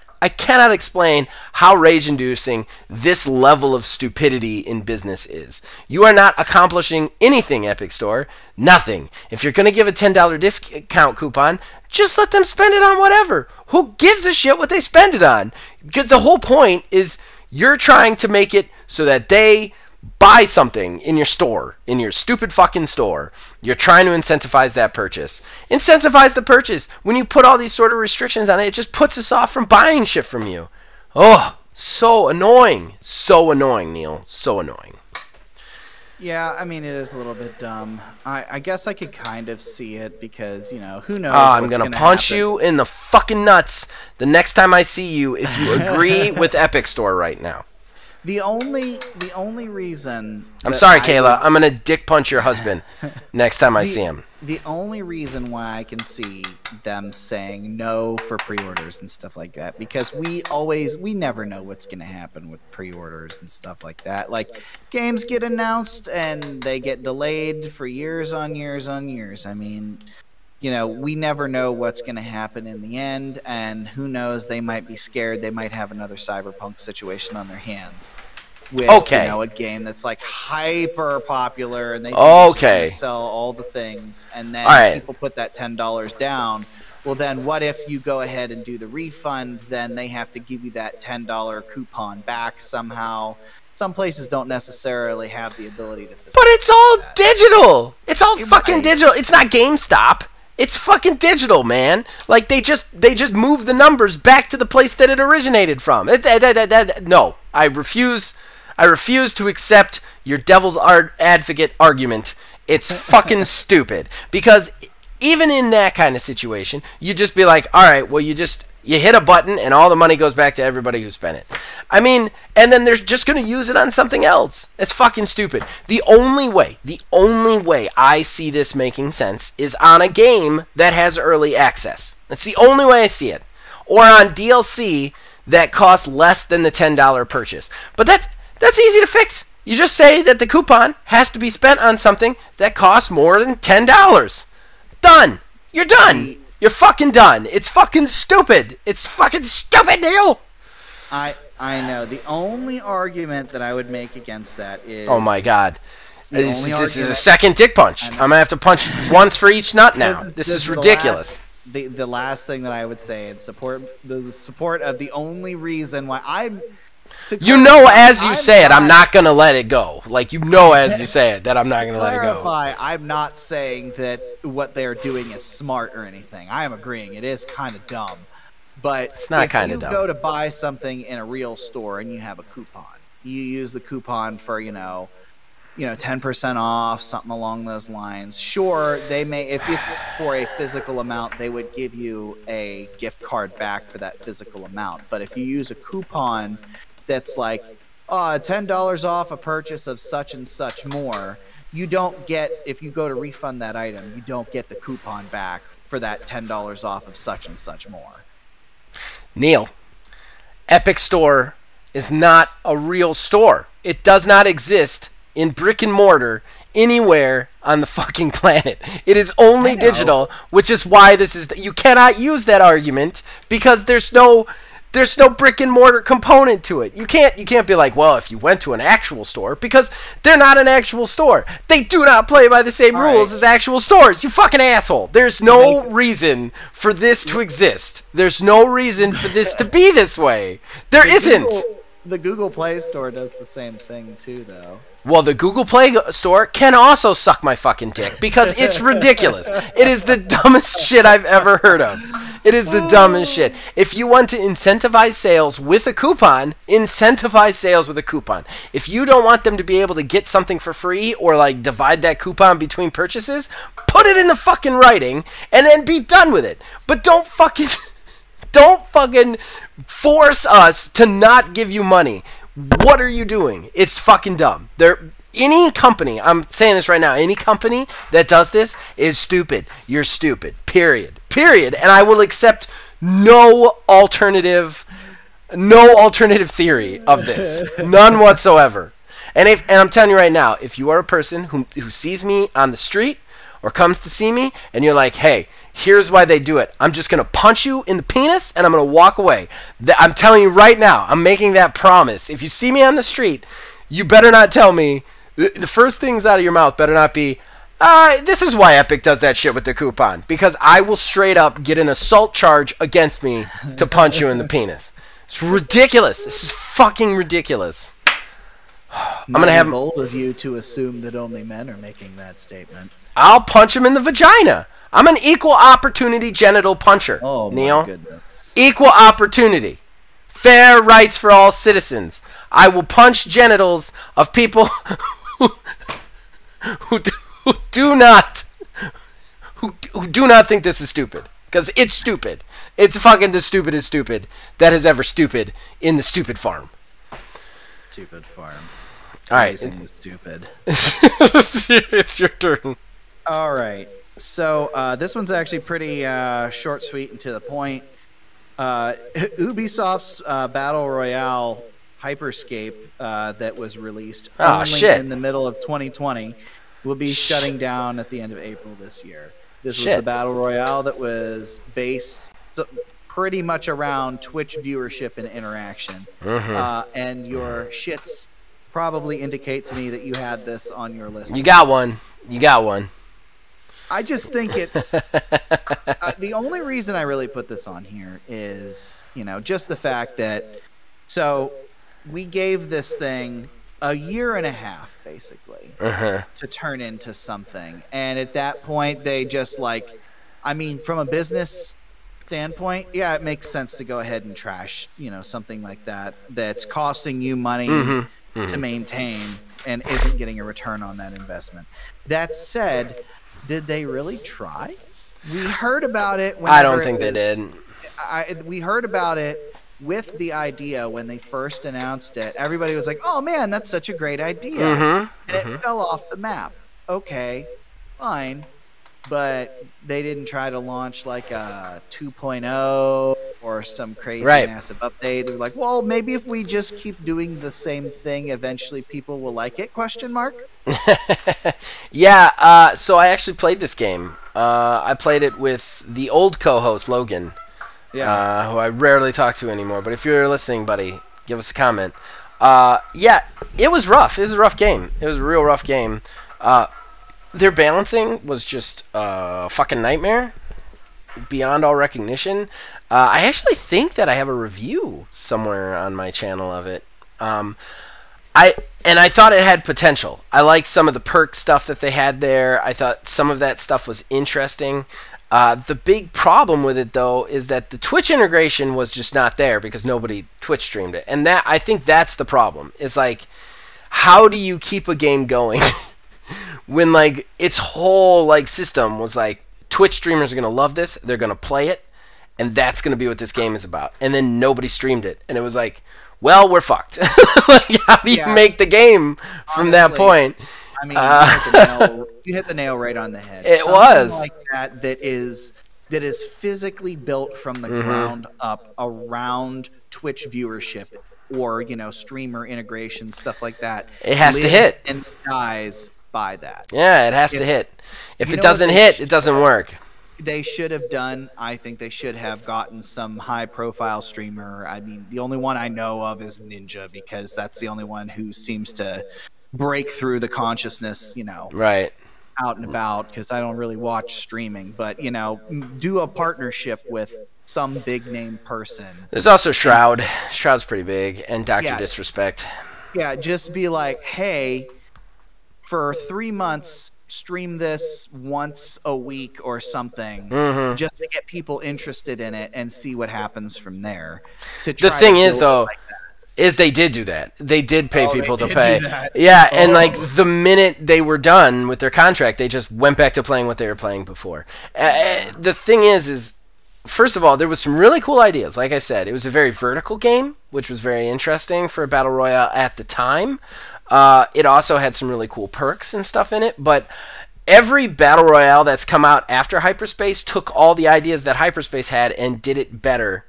explain how rage-inducing this level of stupidity in business is. You are not accomplishing anything, Epic Store. Nothing. If you're going to give a $10 discount coupon, just let them spend it on whatever. Who gives a shit what they spend it on? Because the whole point is you're trying to make it so that they buy something in your store, in your stupid fucking store. You're trying to incentivize that purchase. Incentivize the purchase. When you put all these sort of restrictions on it, it just puts us off from buying shit from you. Oh, so annoying. So annoying, Neil. So annoying. Yeah, I mean, it is a little bit dumb. I guess I could kind of see it because, you know, who knows I'm going to punch you in the fucking nuts the next time I see you if you agree with Epic Store right now. The only reason... I'm sorry, Kayla. I'm going to dick punch your husband next time I see him. The only reason why I can see them saying no for pre-orders and stuff like that, because we never know what's going to happen with pre-orders and stuff like that. Like, games get announced and they get delayed for years on years on years. I mean, you know, we never know what's going to happen in the end, and who knows, they might be scared. They might have another Cyberpunk situation on their hands with, you know, a game that's like hyper popular, and they can sell all the things, and then people put that $10 down. Well, then what if you go ahead and do the refund? Then they have to give you that $10 coupon back somehow. Some places don't necessarily have the ability to facilitate. But it's all digital. It's all fucking digital. It's not GameStop. It's fucking digital, man. Like, they just moved the numbers back to the place that it originated from. No, I refuse to accept your devil's advocate argument. It's fucking stupid. Because even in that kind of situation, you just be like, all right, well, you just You hit a button, and all the money goes back to everybody who spent it. I mean, and then they're just going to use it on something else. It's fucking stupid. The only way I see this making sense is on a game that has early access. That's the only way I see it. Or on DLC that costs less than the $10 purchase. But that's easy to fix. You just say that the coupon has to be spent on something that costs more than $10. Done. You're done. You're fucking done. It's fucking stupid. It's fucking stupid, Neil. I know. The only argument that I would make against that is... Oh, my God. This is a second dick punch. I'm going to have to punch once for each nut now. This is ridiculous. The last thing that I would say in support of the only reason why I'm... as you say it, I'm not going to let it go. Like, as you say it, that I'm not going to let it go. I'm not saying that what they're doing is smart or anything. I am agreeing. It is kind of dumb. But it's not kind of dumb. If you go to buy something in a real store and you have a coupon, you use the coupon for, 10% off, something along those lines. Sure, they may, if it's for a physical amount, they would give you a gift card back for that physical amount. But if you use a coupon that's like $10 off a purchase of such and such more, you don't get, if you go to refund that item, you don't get the coupon back for that $10 off of such and such more. Neil, Epic Store is not a real store. It does not exist in brick and mortar anywhere on the fucking planet. It is only digital, which is why this is... You cannot use that argument because there's no brick and mortar component to it. You can't be like, well, if you went to an actual store, because they're not an actual store. They do not play by the same rules as actual stores. You fucking asshole. There's no reason for this to exist. There's no reason for this to be this way. There isn't. The Google Play Store does the same thing too, though. Well, the Google Play Store can also suck my fucking dick because it's ridiculous. It is the dumbest shit I've ever heard of. It is the dumbest shit. If you want to incentivize sales with a coupon, incentivize sales with a coupon. If you don't want them to be able to get something for free or like divide that coupon between purchases, put it in the fucking writing and then be done with it. But don't fucking force us to not give you money. What are you doing? It's fucking dumb. Any company, I'm saying this right now, any company that does this is stupid. You're stupid. Period. And I will accept no alternative theory of this. None whatsoever. And I'm telling you right now, if you are a person who sees me on the street or comes to see me and you're like, hey, here's why they do it. I'm just going to punch you in the penis and I'm going to walk away. I'm telling you right now, I'm making that promise. If you see me on the street, you better not tell me, the first things out of your mouth better not be, this is why Epic does that shit with the coupon. Because I will straight up get an assault charge against me to punch you in the penis. It's ridiculous. This is fucking ridiculous. I'm going to have bold of you to assume that only men are making that statement. I'll punch him in the vagina. I'm an equal opportunity genital puncher, Neil. My goodness. Equal opportunity. Fair rights for all citizens. I will punch genitals of people who do not think this is stupid. Because it's stupid. It's fucking the stupidest stupid that has ever stupid in the stupid farm. Stupid farm. All right. The stupid. It's your turn. All right. So this one's actually pretty short, sweet, and to the point. Ubisoft's Battle Royale Hyperscape that was released in the middle of 2020 will be shutting down at the end of April this year. This was the Battle Royale that was based pretty much around Twitch viewership and interaction. And your shits probably indicate to me that you had this on your list. You got one. I just think it's the only reason I really put this on here is, just the fact that we gave this thing a year and a half basically to turn into something. And at that point, they just from a business standpoint, yeah, it makes sense to go ahead and trash, something like that that's costing you money to maintain and isn't getting a return on that investment. That said, did they really try? We heard about it. I don't think they did. we heard about it with the idea when they first announced it. Everybody was like, "Oh man, that's such a great idea," and it fell off the map. Okay, fine, but they didn't try to launch like a 2.0 or some crazy massive update. They're like, well, maybe if we just keep doing the same thing, eventually people will like it, question mark? Yeah, so I actually played this game. I played it with the old co-host, Logan, who I rarely talk to anymore. But if you're listening, buddy, give us a comment. Yeah, it was rough. It was a rough game. It was a real rough game. Their balancing was just a fucking nightmare, beyond all recognition. I actually think that I have a review somewhere on my channel of it. I thought it had potential. I liked some of the perk stuff that they had there. I thought some of that stuff was interesting. The big problem with it, though, is that the Twitch integration was just not there because nobody Twitch streamed it. And that, I think that's the problem. It's like, how do you keep a game going when like its whole like system was like, Twitch streamers are going to love this, they're going to play it, and that's going to be what this game is about. And then nobody streamed it. And it was like, well, we're fucked. Like, how do you make the game from that point? I mean, you hit the nail right on the head. It Something was like that is physically built from the ground up around Twitch viewership or, you know, streamer integration, stuff like that. It has to hit. And dies by that. Yeah, it has to hit. If it doesn't hit, it doesn't work. They should have done, I think they should have gotten some high-profile streamer. I mean, the only one I know of is Ninja, because that's the only one who seems to break through the consciousness, you know, out and about, because I don't really watch streaming. But, you know, do a partnership with some big-name person. There's also Shroud. Shroud's pretty big, and Dr. Disrespect. Yeah, just be like, hey, for 3 months, stream this once a week or something, just to get people interested in it and see what happens from there. The thing is, though, is they did do that. They did pay people to pay. Yeah, and like the minute they were done with their contract, they just went back to playing what they were playing before. The thing is first of all, there was some really cool ideas. Like I said, it was a very vertical game, which was very interesting for a battle royale at the time. It also had some really cool perks and stuff in it, but every battle royale that's come out after Hyperspace took all the ideas that Hyperspace had and did it better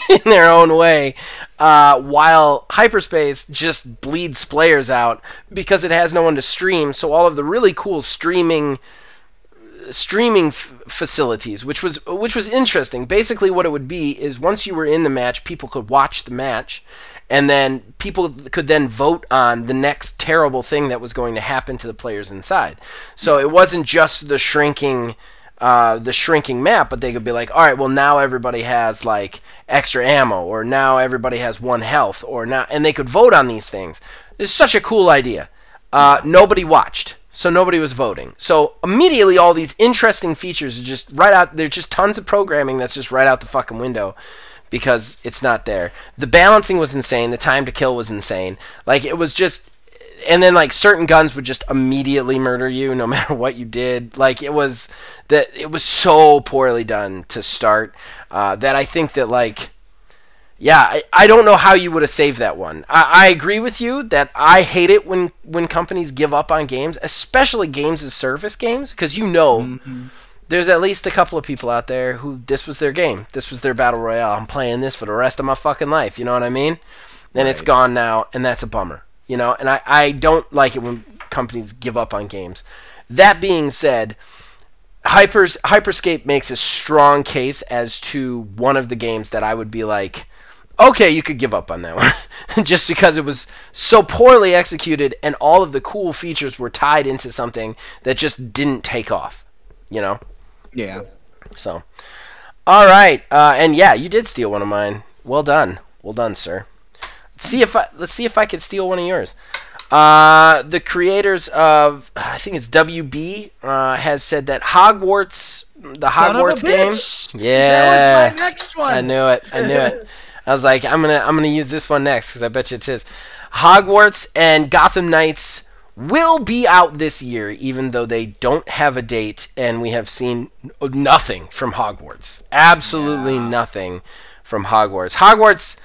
in their own way, while Hyperspace just bleeds players out because it has no one to stream. So all of the really cool streaming facilities, which was interesting. Basically what it would be is once you were in the match, people could watch the match, and then people could then vote on the next terrible thing that was going to happen to the players inside. So it wasn't just the shrinking map, but they could be like, all right, well, now everybody has like extra ammo, or now everybody has 1 health, or now, and they could vote on these things. It's such a cool idea. Nobody watched, so nobody was voting. So immediately all these interesting features are just right out. There's just tons of programming that's just right out the fucking window because it's not there. The balancing was insane. The time to kill was insane. Like, it was just, and then like certain guns would just immediately murder you no matter what you did. Like, it was so poorly done to start that I think that, like, yeah, I don't know how you would have saved that one. I agree with you that I hate it when companies give up on games, especially games as service games, because you know there's at least a couple of people out there who this was their game. This was their battle royale. I'm playing this for the rest of my fucking life. You know what I mean? And it's gone now, and that's a bummer. You know, and I don't like it when companies give up on games. That being said, Hyperscape makes a strong case as to one of the games that I would be like, okay, you could give up on that one. Just because it was so poorly executed and all of the cool features were tied into something that just didn't take off, you know? Yeah. So, all right. And yeah, you did steal one of mine. Well done. Well done, sir. Let's see if I can steal one of yours. The creators of, I think it's WB, has said that Hogwarts, the Hogwarts game. Yeah. That was my next one. I knew it. I was like, I'm gonna use this one next because I bet you it's his. Hogwarts and Gotham Knights will be out this year, even though they don't have a date, and we have seen nothing from Hogwarts. Absolutely nothing from Hogwarts. Hogwarts,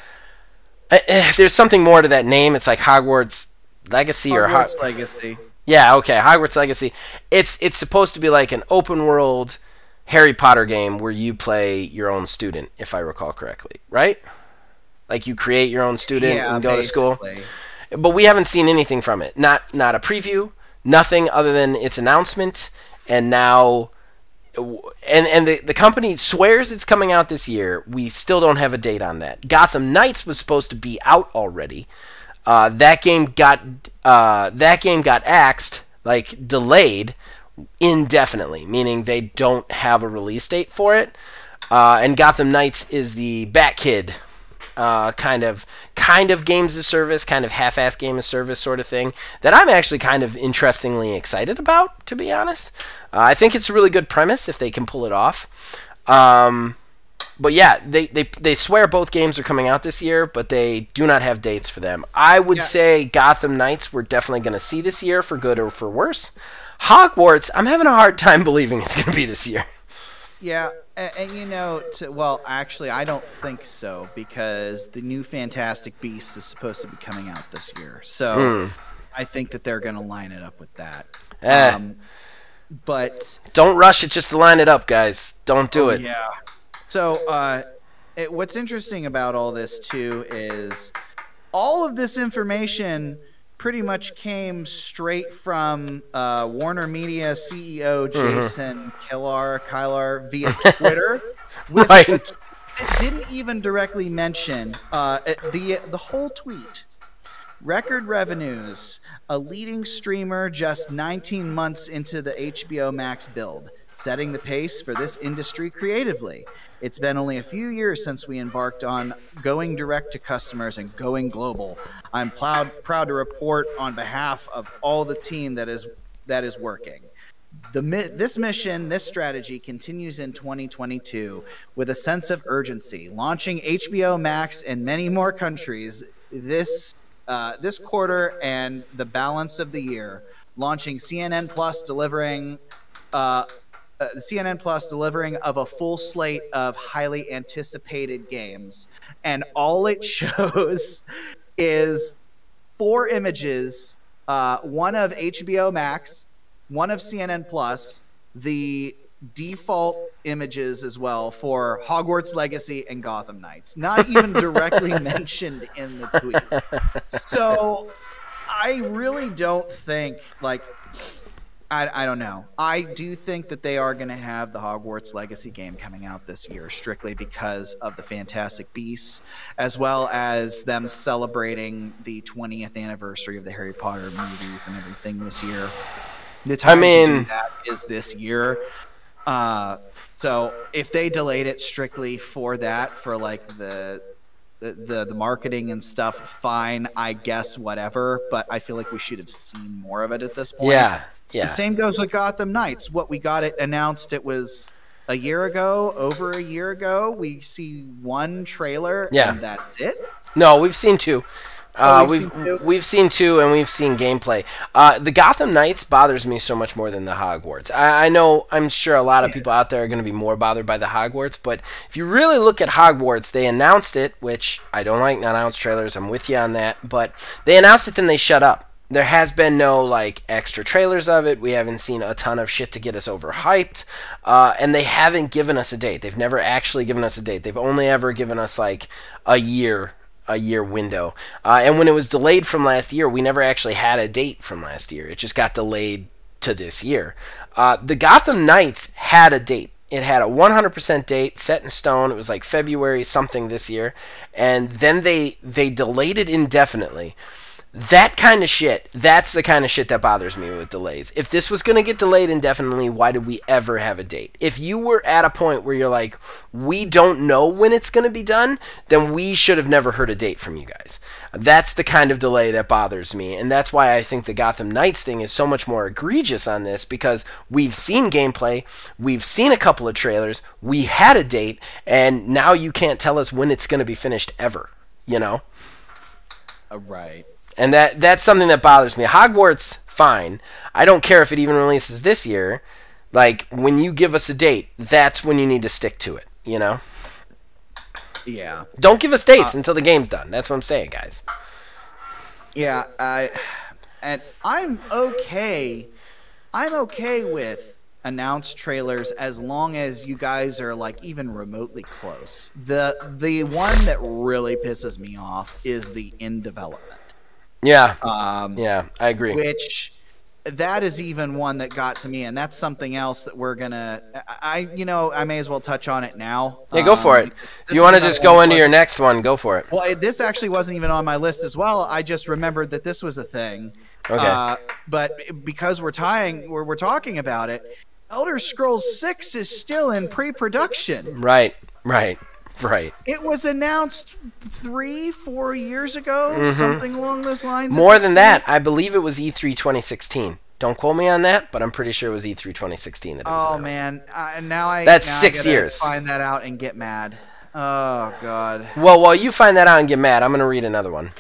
there's something more to that name. It's like Hogwarts Legacy Hogwarts Legacy. Yeah, okay, Hogwarts Legacy. It's supposed to be like an open world Harry Potter game where you play your own student, if I recall correctly, right? Like you create your own student and go basically. to school. But we haven't seen anything from it. Not a preview, nothing other than its announcement, and now and the company swears it's coming out this year. We still don't have a date on that. Gotham Knights was supposed to be out already. That game got axed, like delayed indefinitely, meaning they don't have a release date for it. And Gotham Knights is the Bat-Kid kind of games as a service, kind of half-ass game as a service sort of thing that I'm actually kind of interestingly excited about, to be honest. I think it's a really good premise if they can pull it off. But yeah, they swear both games are coming out this year, but they do not have dates for them. I would say Gotham Knights we're definitely going to see this year, for good or for worse. Hogwarts, I'm having a hard time believing it's going to be this year. Yeah, and you know, well, actually, I don't think so, because the new Fantastic Beasts is supposed to be coming out this year. So I think that they're going to line it up with that. But don't rush it just to line it up, guys. Don't do it. Yeah. So what's interesting about all this, too, is all of this information pretty much came straight from Warner Media CEO Jason Kilar via Twitter. Right. It didn't even directly mention the whole tweet. Record revenues, a leading streamer just 19 months into the HBO Max build, setting the pace for this industry creatively. It's been only a few years since we embarked on going direct to customers and going global. I'm proud to report on behalf of all the team that is working. This mission, this strategy continues in 2022 with a sense of urgency, launching HBO Max in many more countries this quarter and the balance of the year, launching CNN Plus delivering of a full slate of highly anticipated games. And all it shows is 4 images, one of HBO Max, one of CNN Plus, the default images as well for Hogwarts Legacy and Gotham Knights. Not even directly mentioned in the tweet. So I really don't think, like, I don't know. I do think that they are going to have the Hogwarts Legacy game coming out this year, strictly because of the Fantastic Beasts, as well as them celebrating the 20th anniversary of the Harry Potter movies and everything this year. The time to do that is this year. So if they delayed it strictly for that, for like the marketing and stuff, fine, I guess, whatever. But I feel like we should have seen more of it at this point. Yeah. And same goes with Gotham Knights. What we got it announced, it was a year ago, over a year ago. We see one trailer, and that's it. No, we've seen 2. We've seen 2, and we've seen gameplay. The Gotham Knights bothers me so much more than the Hogwarts. I'm sure a lot of people out there are going to be more bothered by the Hogwarts, but if you really look at Hogwarts, they announced it, which I don't like announced trailers. I'm with you on that, but they announced it, then they shut up. There has been no like extra trailers of it. We haven't seen a ton of shit to get us overhyped, and they haven't given us a date. They've never actually given us a date. They've only ever given us like a year window. And when it was delayed from last year, we never actually had a date from last year. It just got delayed to this year. The Gotham Knights had a date. It had a 100% date set in stone. It was like February something this year, and then they delayed it indefinitely. That kind of shit, that's the kind of shit that bothers me with delays. If this was going to get delayed indefinitely, why did we ever have a date? If you were at a point where you're like, we don't know when it's going to be done, then we should have never heard a date from you guys. That's the kind of delay that bothers me, and that's why I think the Gotham Knights thing is so much more egregious on this, because we've seen gameplay, we've seen a couple of trailers, we had a date, and now you can't tell us when it's going to be finished ever, you know? Right. And that's something that bothers me. Hogwarts, fine. I don't care if it even releases this year. Like, when you give us a date, that's when you need to stick to it, you know? Yeah. Don't give us dates until the game's done. That's what I'm saying, guys. Yeah, and I'm okay. I'm okay with announced trailers as long as you guys are like even remotely close. The one that really pisses me off is the in development. Yeah. Yeah, I agree. Which that is even one that got to me, and that's something else that we're gonna. I may as well touch on it now. Yeah, go for it. If you want to just go into your next one, go for it. Well, this actually wasn't even on my list as well. I just remembered that this was a thing. Okay. But because we're talking about it, Elder Scrolls 6 is still in pre-production. Right. It was announced 3-4 years ago, something along those lines. More than that, I believe it was E3 2016. Don't quote me on that, but I'm pretty sure it was E3 2016 that it was announced. Man, That's now 6 I gotta years. Find that out and get mad. Oh God. Well, while you find that out and get mad, I'm gonna read another one.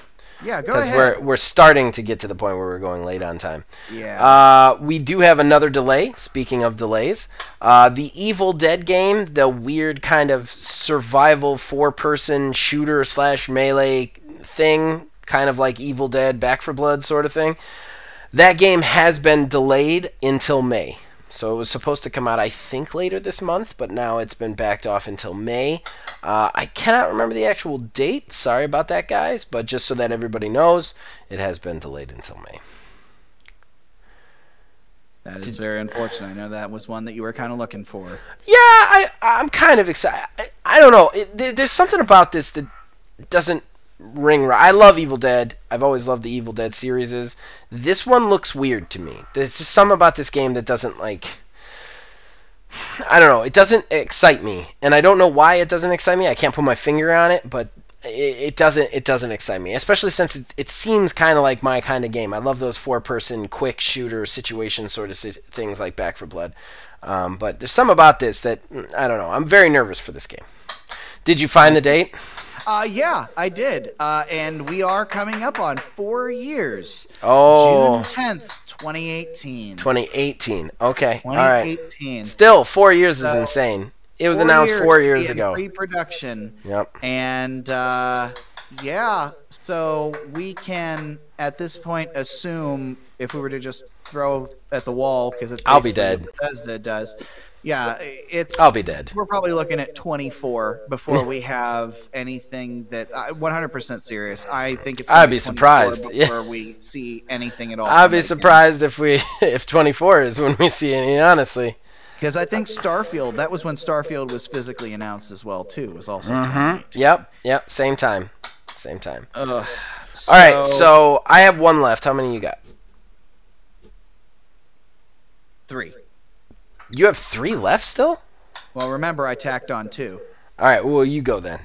Yeah, go ahead. Because we're starting to get to the point where we're going late on time. Yeah. We do have another delay. Speaking of delays, the Evil Dead game, the weird kind of survival 4-person shooter / melee thing, kind of like Evil Dead Back 4 Blood sort of thing. That game has been delayed until May. So it was supposed to come out, I think, later this month, but now it's been backed off until May. I cannot remember the actual date. Sorry about that, guys. But just so that everybody knows, it has been delayed until May. That is very unfortunate. I know that was one that you were kind of looking for. Yeah, I'm kind of excited. I don't know. There's something about this that doesn't ring right. I love Evil Dead. I've always loved the Evil Dead series. This one looks weird to me. There's just something about this game that doesn't, like... I don't know. It doesn't excite me. And I don't know why it doesn't excite me. I can't put my finger on it, but it doesn't excite me. Especially since it seems kind of like my kind of game. I love those 4-person quick shooter situation sort of things like Back 4 Blood. But there's something about this that, I don't know. I'm very nervous for this game. Did you find the date? Yeah, I did. And we are coming up on 4 years. Oh. June 10th, 2018. 2018. Okay. 2018. All right. Still, 4 years is insane. It was announced 4 years ago. Pre-production. Yep. And yeah, so we can at this point assume if we were to just throw at the wall because it's I'll be dead. what Bethesda does. Yeah, I'll be dead. We're probably looking at 24 before we have anything that 100% serious. I think it's. I'd be surprised before we see anything at all. I'd be surprised if 24 is when we see any. Honestly, because I think Starfield. That was when Starfield was physically announced as well too. It was also. Yep. Same time. All right, so I have one left. How many you got? 3. You have 3 left still? Well, remember, I tacked on 2. All right, well, you go then.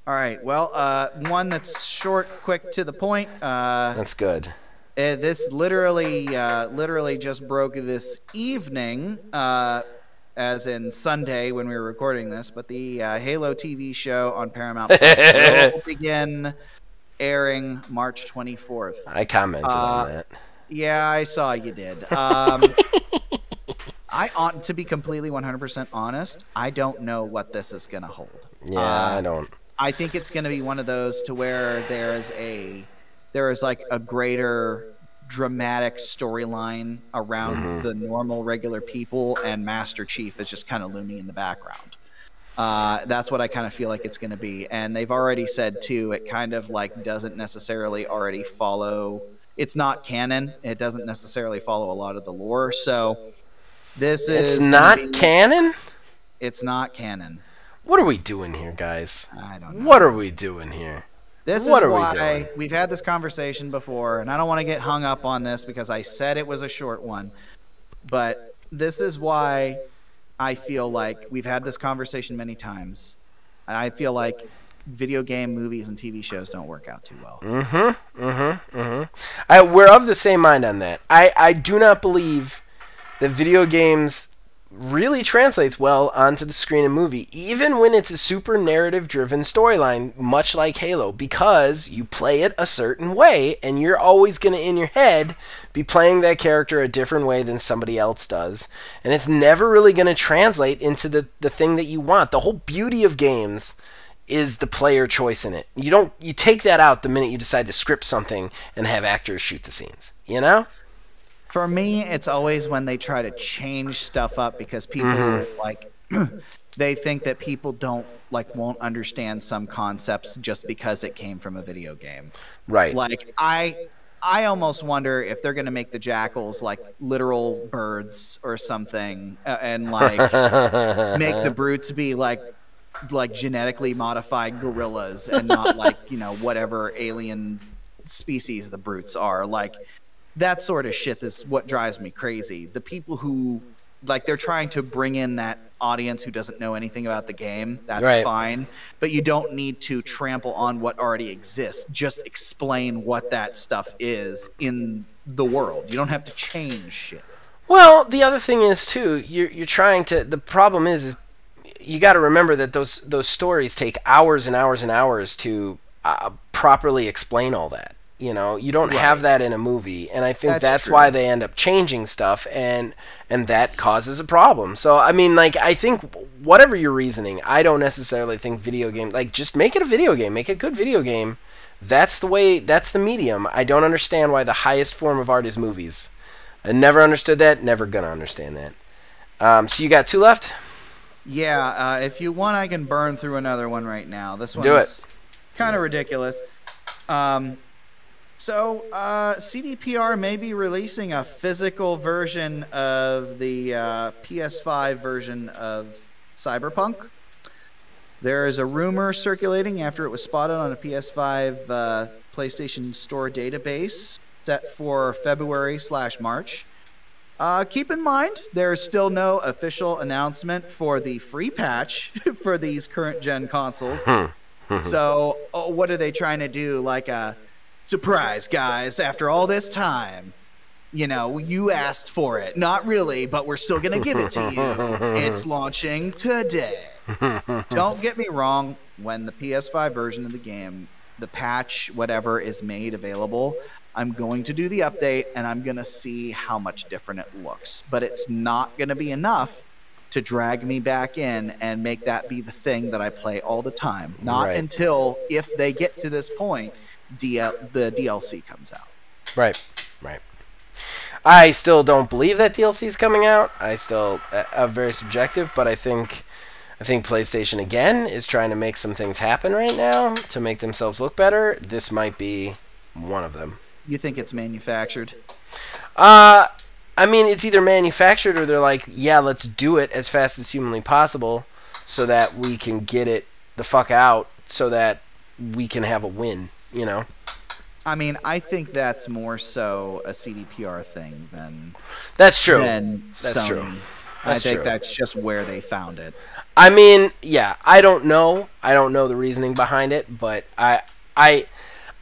All right, well, one that's short, quick, to the point. That's good. This literally just broke this evening, as in Sunday when we were recording this, but the Halo TV show on Paramount Plus will begin airing March 24th. I commented on that. Yeah, I saw you did. I ought to be completely 100% honest. I don't know what this is going to hold. Yeah, I don't. I think it's going to be one of those to where there is like a greater dramatic storyline around the normal regular people, and Master Chief is just kind of looming in the background. That's what I kind of feel like it's going to be. And they've already said too, it kind of like doesn't necessarily already follow. It's not canon. It doesn't necessarily follow a lot of the lore. So. It's not canon? It's not canon. What are we doing here, guys? I don't know. What are we doing here? This is why we've had this conversation before, and I don't want to get hung up on this because I said it was a short one. But this is why I feel like we've had this conversation many times. I feel like video game movies and TV shows don't work out too well. We're of the same mind on that. I do not believe that video games really translates well onto the screen and movie, even when it's a super narrative-driven storyline, much like Halo, because you play it a certain way, and you're always going to, in your head, be playing that character a different way than somebody else does. And it's never really going to translate into the thing that you want. The whole beauty of games is the player choice in it. You take that out the minute you decide to script something and have actors shoot the scenes, you know? For me, it's always when they try to change stuff up because people like they think that people won't understand some concepts just because it came from a video game. Right. Like I almost wonder if they're going to make the jackals like literal birds or something, and like make the brutes be like genetically modified gorillas and not like, whatever alien species the brutes are. Like, that sort of shit is what drives me crazy. The people who, like, they're trying to bring in that audience who doesn't know anything about the game. That's fine. But you don't need to trample on what already exists. Just explain what that stuff is in the world. You don't have to change shit. Well, the other thing is, too, you're trying to... The problem is you got to remember that those stories take hours and hours and hours to properly explain all that. You don't have that in a movie, and I think that's why they end up changing stuff, and that causes a problem. So, I mean, like, I think whatever your reasoning, I don't necessarily think video game, like, just make it a video game, make a good video game. That's the medium. I don't understand why the highest form of art is movies. I never understood that, never gonna understand that. So you got 2 left? Yeah, if you want, I can burn through another one right now. This one's kind of ridiculous. So, CDPR may be releasing a physical version of the PS5 version of Cyberpunk. There is a rumor circulating after it was spotted on a PS5 PlayStation Store database set for February/March. Keep in mind, there is still no official announcement for the free patch for these current-gen consoles. So, what are they trying to do? Like a... Surprise, guys, after all this time, you asked for it. Not really, but we're still going to give it to you. It's launching today. Don't get me wrong. When the PS5 version of the game, the patch, whatever, is made available, I'm going to do the update, and I'm going to see how much different it looks. But it's not going to be enough to drag me back in and make that be the thing that I play all the time. Not until, if they get to this point, the DLC comes out. Right. I still don't believe that DLC is coming out. I still very subjective, but I think PlayStation again is trying to make some things happen right now to make themselves look better. This might be one of them. You think it's manufactured? I mean, it's either manufactured or they're like, yeah, let's do it as fast as humanly possible so that we can get it the fuck out so that we can have a win. I mean, I think that's more so a CDPR thing than that's true. Than that's Sony. true. I think that's just where they found it. I mean, yeah, I don't know. I don't know the reasoning behind it, but I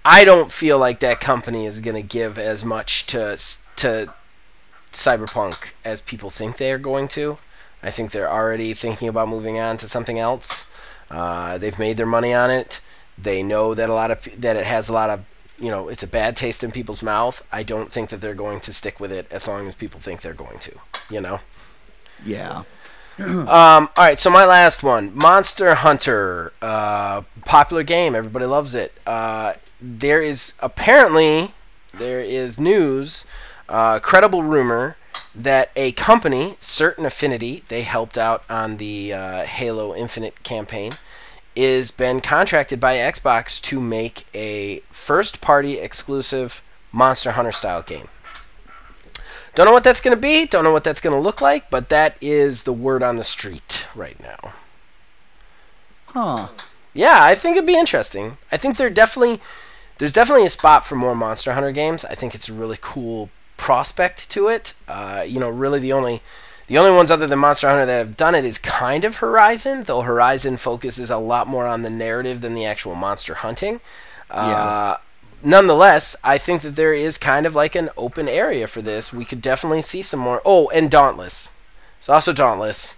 don't feel like that company is going to give as much to Cyberpunk as people think they are going to. I think they're already thinking about moving on to something else. They've made their money on it. They know that that it has a lot of, it's a bad taste in people's mouth. I don't think that they're going to stick with it as long as people think they're going to, Yeah. All right, so my last one, Monster Hunter, popular game, everybody loves it. There is news, credible rumor that a company, Certain Affinity, they helped out on the Halo Infinite campaign, is been contracted by Xbox to make a first-party exclusive Monster Hunter style game. Don't know what that's going to be, don't know what that's going to look like, but that is the word on the street right now. Huh. Yeah, I think it'd be interesting. I think there's definitely a spot for more Monster Hunter games. I think it's a really cool prospect to it. Really the only ones other than Monster Hunter that have done it is kind of Horizon, though Horizon focuses a lot more on the narrative than the actual monster hunting. Nonetheless, I think that there is kind of like an open area for this. We could definitely see some more. Oh, and Dauntless. It's also Dauntless.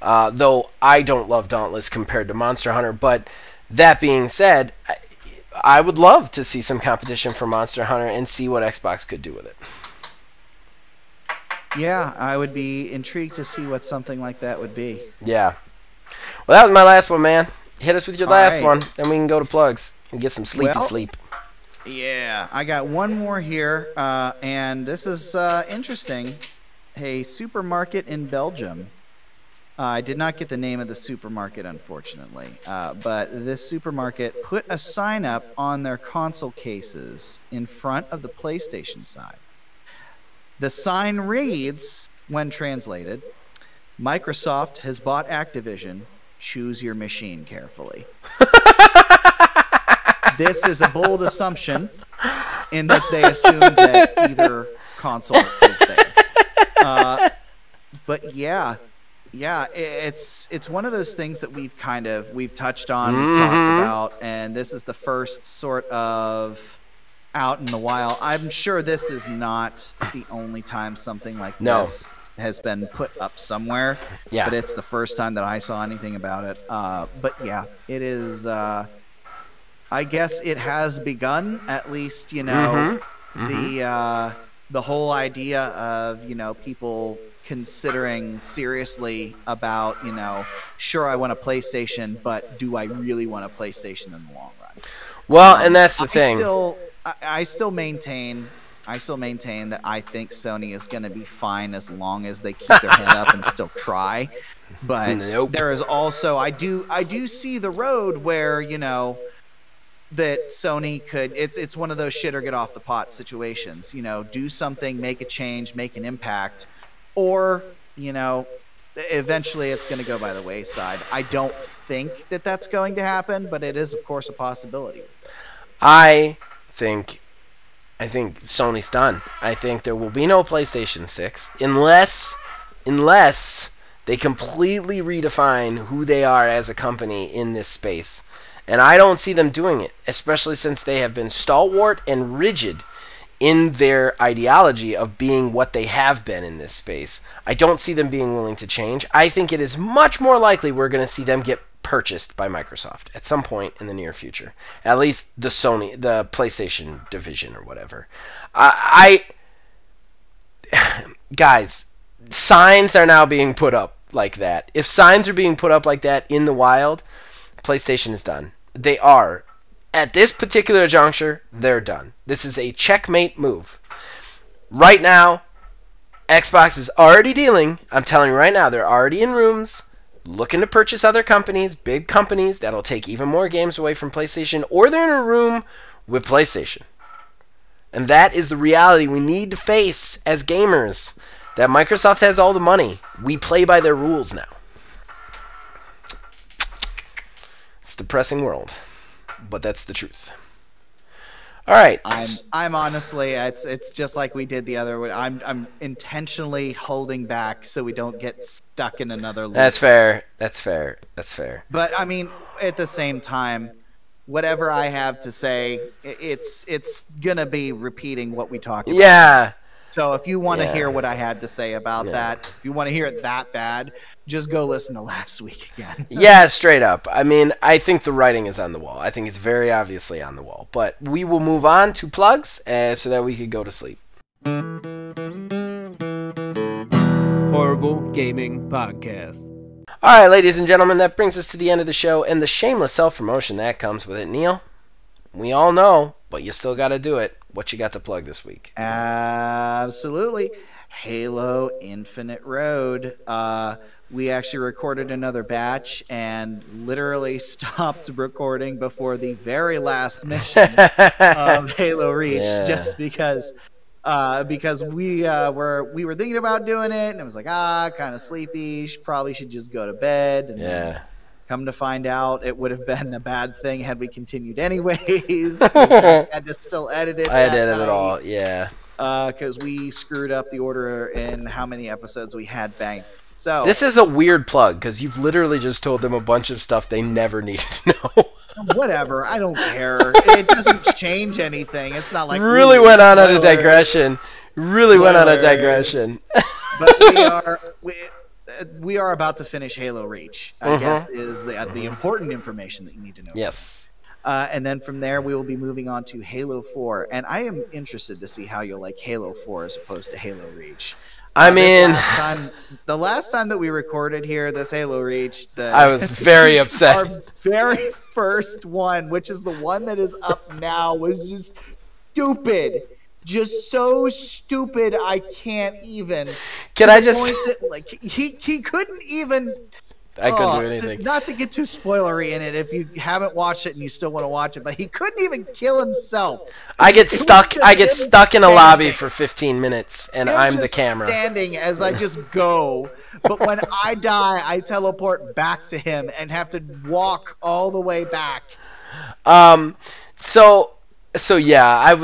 Though I don't love Dauntless compared to Monster Hunter. But that being said, I would love to see some competition for Monster Hunter and see what Xbox could do with it. Yeah, I would be intrigued to see what something like that would be. Yeah. Well, that was my last one, man. Hit us with your last right. one, then we can go to plugs and get some sleepy Well, sleep. Yeah, I got one more here, and this is interesting. A supermarket in Belgium. I did not get the name of the supermarket, unfortunately, but this supermarket put a sign up on their console cases in front of the PlayStation side. The sign reads, when translated, Microsoft has bought Activision. Choose your machine carefully. This is a bold assumption in that they assume that either console is there. But yeah, it's one of those things that we've touched on, we've talked about, and this is the first sort of out in the wild. I'm sure this is not the only time something like this has been put up somewhere. Yeah. But it's the first time that I saw anything about it. But yeah, it is. I guess it has begun, at least, the whole idea of, people considering seriously about, sure, I want a PlayStation, but do I really want a PlayStation in the long run? Well, and that's the thing. I still maintain that I think Sony is going to be fine as long as they keep their head up and still try. But there is also, I do see the road where, that Sony could, it's one of those shit or get off the pot situations, do something, make a change, make an impact, or, eventually it's going to go by the wayside. I don't think that that's going to happen, but it is, of course, a possibility. I think Sony's done. I think there will be no PlayStation 6 unless they completely redefine who they are as a company in this space. And I don't see them doing it, especially since they have been stalwart and rigid in their ideology of being what they have been in this space. I don't see them being willing to change. I think it is much more likely we're going to see them get purchased by Microsoft at some point in the near future. At least the PlayStation division or whatever. Guys, signs are now being put up like that. If signs are being put up like that in the wild, PlayStation is done. They are. At this particular juncture, they're done. This is a checkmate move. Right now, Xbox is already dealing. I'm telling you right now, they're already in rooms looking to purchase other companies, big companies that'll take even more games away from PlayStation, or they're in a room with PlayStation. And that is the reality we need to face as gamers. That Microsoft has all the money. We play by their rules now. It's a depressing world, but that's the truth. All right. I'm honestly, it's just like we did the other way. I'm intentionally holding back so we don't get stuck in another loop. That's fair. But I mean, at the same time, whatever I have to say, it's gonna be repeating what we talked about. Yeah. So if you want to hear what I had to say about that, if you want to hear it that bad, just go listen to last week again. Yeah, straight up. I mean, I think the writing is on the wall. I think it's very obviously on the wall. But we will move on to plugs so that we could go to sleep. Horrible Gaming Podcast. All right, ladies and gentlemen, that brings us to the end of the show and the shameless self-promotion that comes with it. Neil, we all know, but you still got to do it. What you got to plug this week? Absolutely. Halo Infinite Road. We actually recorded another batch and literally stopped recording before the very last mission of Halo Reach, just because we were thinking about doing it, and it was like, kind of sleepy. Probably should just go to bed. And then come to find out, it would have been a bad thing had we continued anyways. I had to still edit it. I did it all, because we screwed up the order in how many episodes we had banked. So this is a weird plug because you've literally just told them a bunch of stuff they never needed to know. Whatever, I don't care. It doesn't change anything. It's not like really went on a digression. Really went on a digression. But we are about to finish Halo Reach, I guess, is the important information that you need to know. Yes. And then from there, we will be moving on to Halo 4. And I am interested to see how you'll like Halo 4 as opposed to Halo Reach. I mean, the last time that we recorded here, this Halo Reach, I was very upset. Our very first one, which is the one that is up now, was just stupid. Just so stupid, I can't even. Can I just... That, like, he couldn't even... I couldn't do anything. Not to get too spoilery in it if you haven't watched it and you still want to watch it, but he couldn't even kill himself. I get stuck in a lobby for 15 minutes, and I'm the camera. Standing as I just go, but when I die, I teleport back to him and have to walk all the way back. So yeah,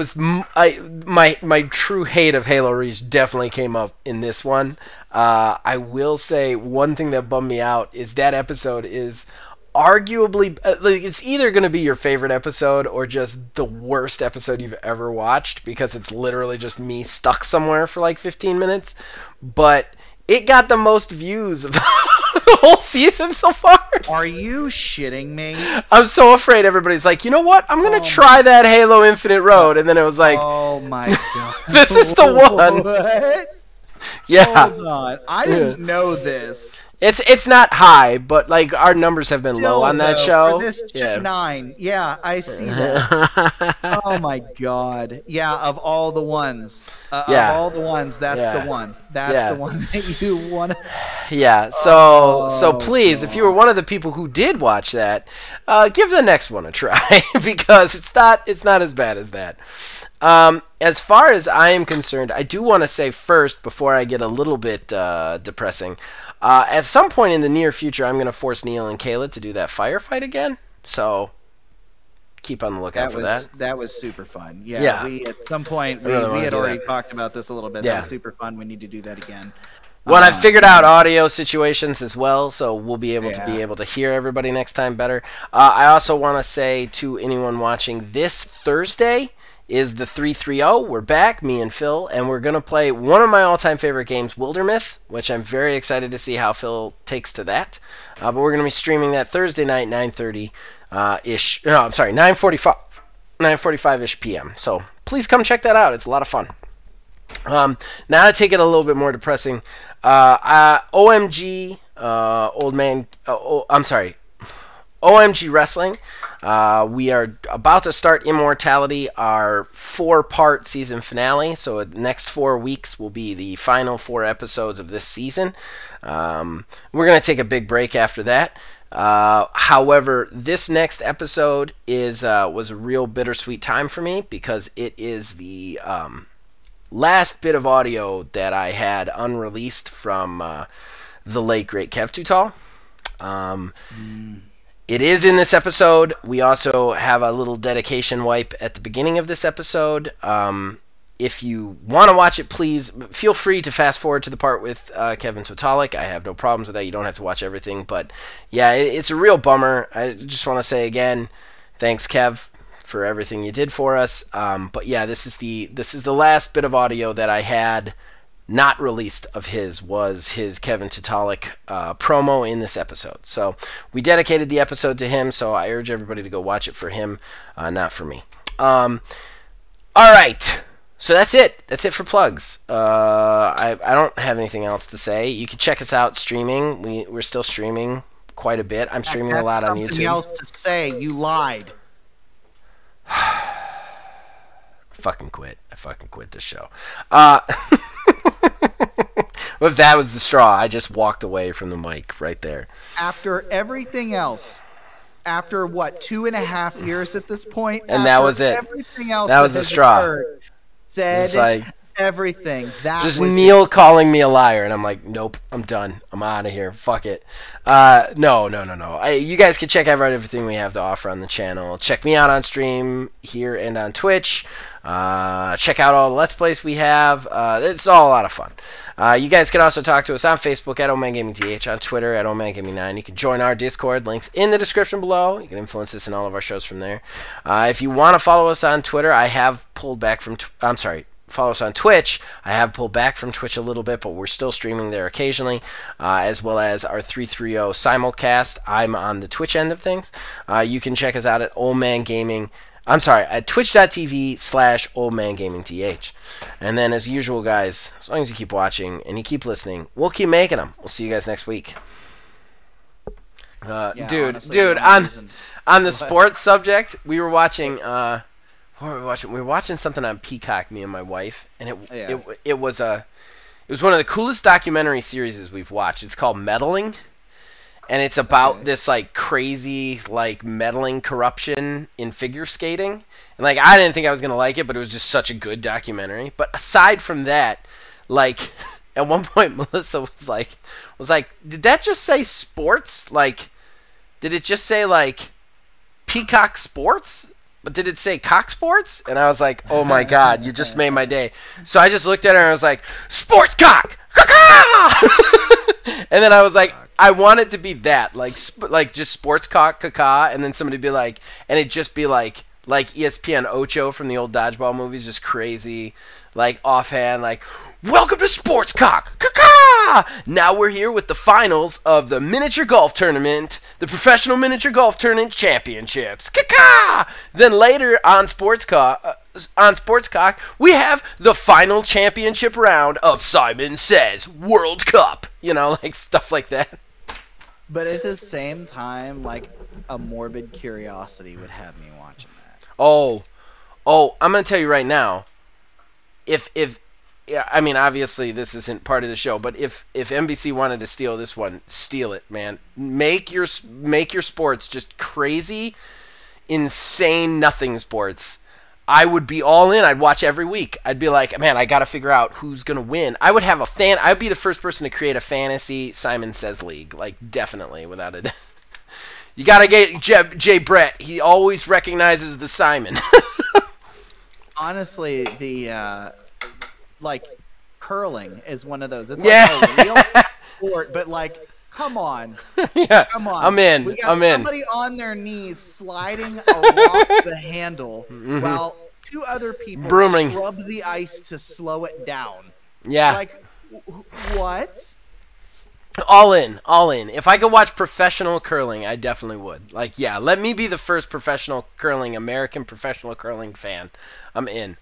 my true hate of Halo Reach definitely came up in this one. I will say one thing that bummed me out is that episode is arguably it's either going to be your favorite episode or just the worst episode you've ever watched, because it's literally just me stuck somewhere for like 15 minutes, but it got the most views of the whole season so far. Are you shitting me? I'm so afraid everybody's like, you know what? I'm going to try that Halo Infinite Road. And then it was like, oh my God. This is the one. What? Yeah. Hold on. I didn't know this. It's not high, but like our numbers have been low on that show. For this 9. Yeah, I see that. Oh my God. Yeah, of all the ones. Of all the ones, that's the one. That's the one that you want. Yeah. So please, if you were one of the people who did watch that, give the next one a try because it's not as bad as that. As far as I am concerned, I do want to say first, before I get a little bit depressing, at some point in the near future, I'm going to force Neil and Kayla to do that firefight again. So keep on the lookout for that. That was super fun. Yeah. We at some point we had already talked about this a little bit. Yeah. That was super fun. We need to do that again. Well, I've figured out audio situations as well, so we'll be able to hear everybody next time better. I also want to say to anyone watching, this Thursday is the 330. We're back, me and Phil, and we're going to play one of my all-time favorite games, Wildermyth, which I'm very excited to see how Phil takes to that. But we're going to be streaming that Thursday night, 9:30-ish. No, I'm sorry, 9:45-ish p.m. So please come check that out. It's a lot of fun. Now to take it a little bit more depressing, OMG, OMG Wrestling. We are about to start Immortality, our 4-part season finale. So the next 4 weeks will be the final 4 episodes of this season. We're going to take a big break after that. However, this next episode was a real bittersweet time for me because it is the last bit of audio that I had unreleased from the late great Kev Tutal. It is in this episode. We also have a little dedication wipe at the beginning of this episode. If you want to watch it, please feel free to fast forward to the part with Kevin Totalik. I have no problems with that. You don't have to watch everything. But yeah, it's a real bummer. I just want to say again, thanks, Kev, for everything you did for us. But yeah, this is the last bit of audio that I had not released of his, was his Kevin Totalik promo in this episode. So we dedicated the episode to him, so I urge everybody to go watch it for him, not for me. All right, so that's it. That's it for plugs. I don't have anything else to say. You can check us out streaming. We're still streaming quite a bit. I'm streaming a lot on YouTube. Something else to say. You lied. I fucking quit this show. If that was the straw, I just walked away from the mic right there. After everything else, after what, 2.5 years at this point, and that was it. Everything else that was the straw. Said like, everything. That just was Neil calling me a liar, and I'm like, nope, I'm done. I'm out of here. Fuck it. No. You guys can check out everything we have to offer on the channel. Check me out on stream here and on Twitch. Check out all the Let's Plays we have. It's all a lot of fun. You guys can also talk to us on Facebook at OmanGamingTH, on Twitter at OmanGaming9. You can join our Discord. Links in the description below. You can influence us in all of our shows from there. If you want to follow us on Twitter, I have pulled back from... follow us on Twitch. I have pulled back from Twitch a little bit, but we're still streaming there occasionally, as well as our 330 simulcast. I'm on the Twitch end of things. You can check us out at Old Man Gaming. I'm sorry, at twitch.tv/oldmangamingth. And then, as usual, guys, as long as you keep watching and you keep listening, we'll keep making them. We'll see you guys next week. Dude, on the sports subject, we were watching. What were we watching? We were watching something on Peacock, me and my wife, and it was one of the coolest documentary series we've watched. It's called Meddling. And it's about this, like, crazy, like, meddling corruption in figure skating. And, like, I didn't think I was going to like it, but it was just such a good documentary. But aside from that, like, at one point, Melissa was like, did that just say sports? Like, did it just say, like, Peacock Sports? But did it say Cock Sports? And I was like, oh, my God, you just made my day. So I just looked at her and I was like, Sports Cock! And then I was like, I want it to be that, like just sports cock, caca, and then somebody be like, and it just be like ESPN Ocho from the old dodgeball movies, just crazy, like offhand, like, welcome to Sports Cock, caca. Now we're here with the finals of the miniature golf tournament, the professional miniature golf tournament championships, caca. Then later on Sports Cock, we have the final championship round of Simon Says World Cup. You know, like stuff like that. But at the same time, like, a morbid curiosity would have me watching that. Oh, I'm going to tell you right now, I mean, obviously this isn't part of the show, but if NBC wanted to steal this one, steal it, man. Make your sports just crazy, insane nothing sports. I would be all in. I'd watch every week. I'd be like, man, I got to figure out who's going to win. I would have I'd be the first person to create a fantasy Simon Says league. Like, definitely, without it. You got to get Jay Brett. He always recognizes the Simon. Honestly, the, like, curling is one of those. It's like a real sport, but, like, come on. Yeah, come on. I'm in. We got somebody on their knees sliding along the handle while two other people scrub the ice to slow it down. Yeah. Like, what? All in. If I could watch professional curling, I definitely would. Like, yeah, let me be the first American professional curling fan. I'm in.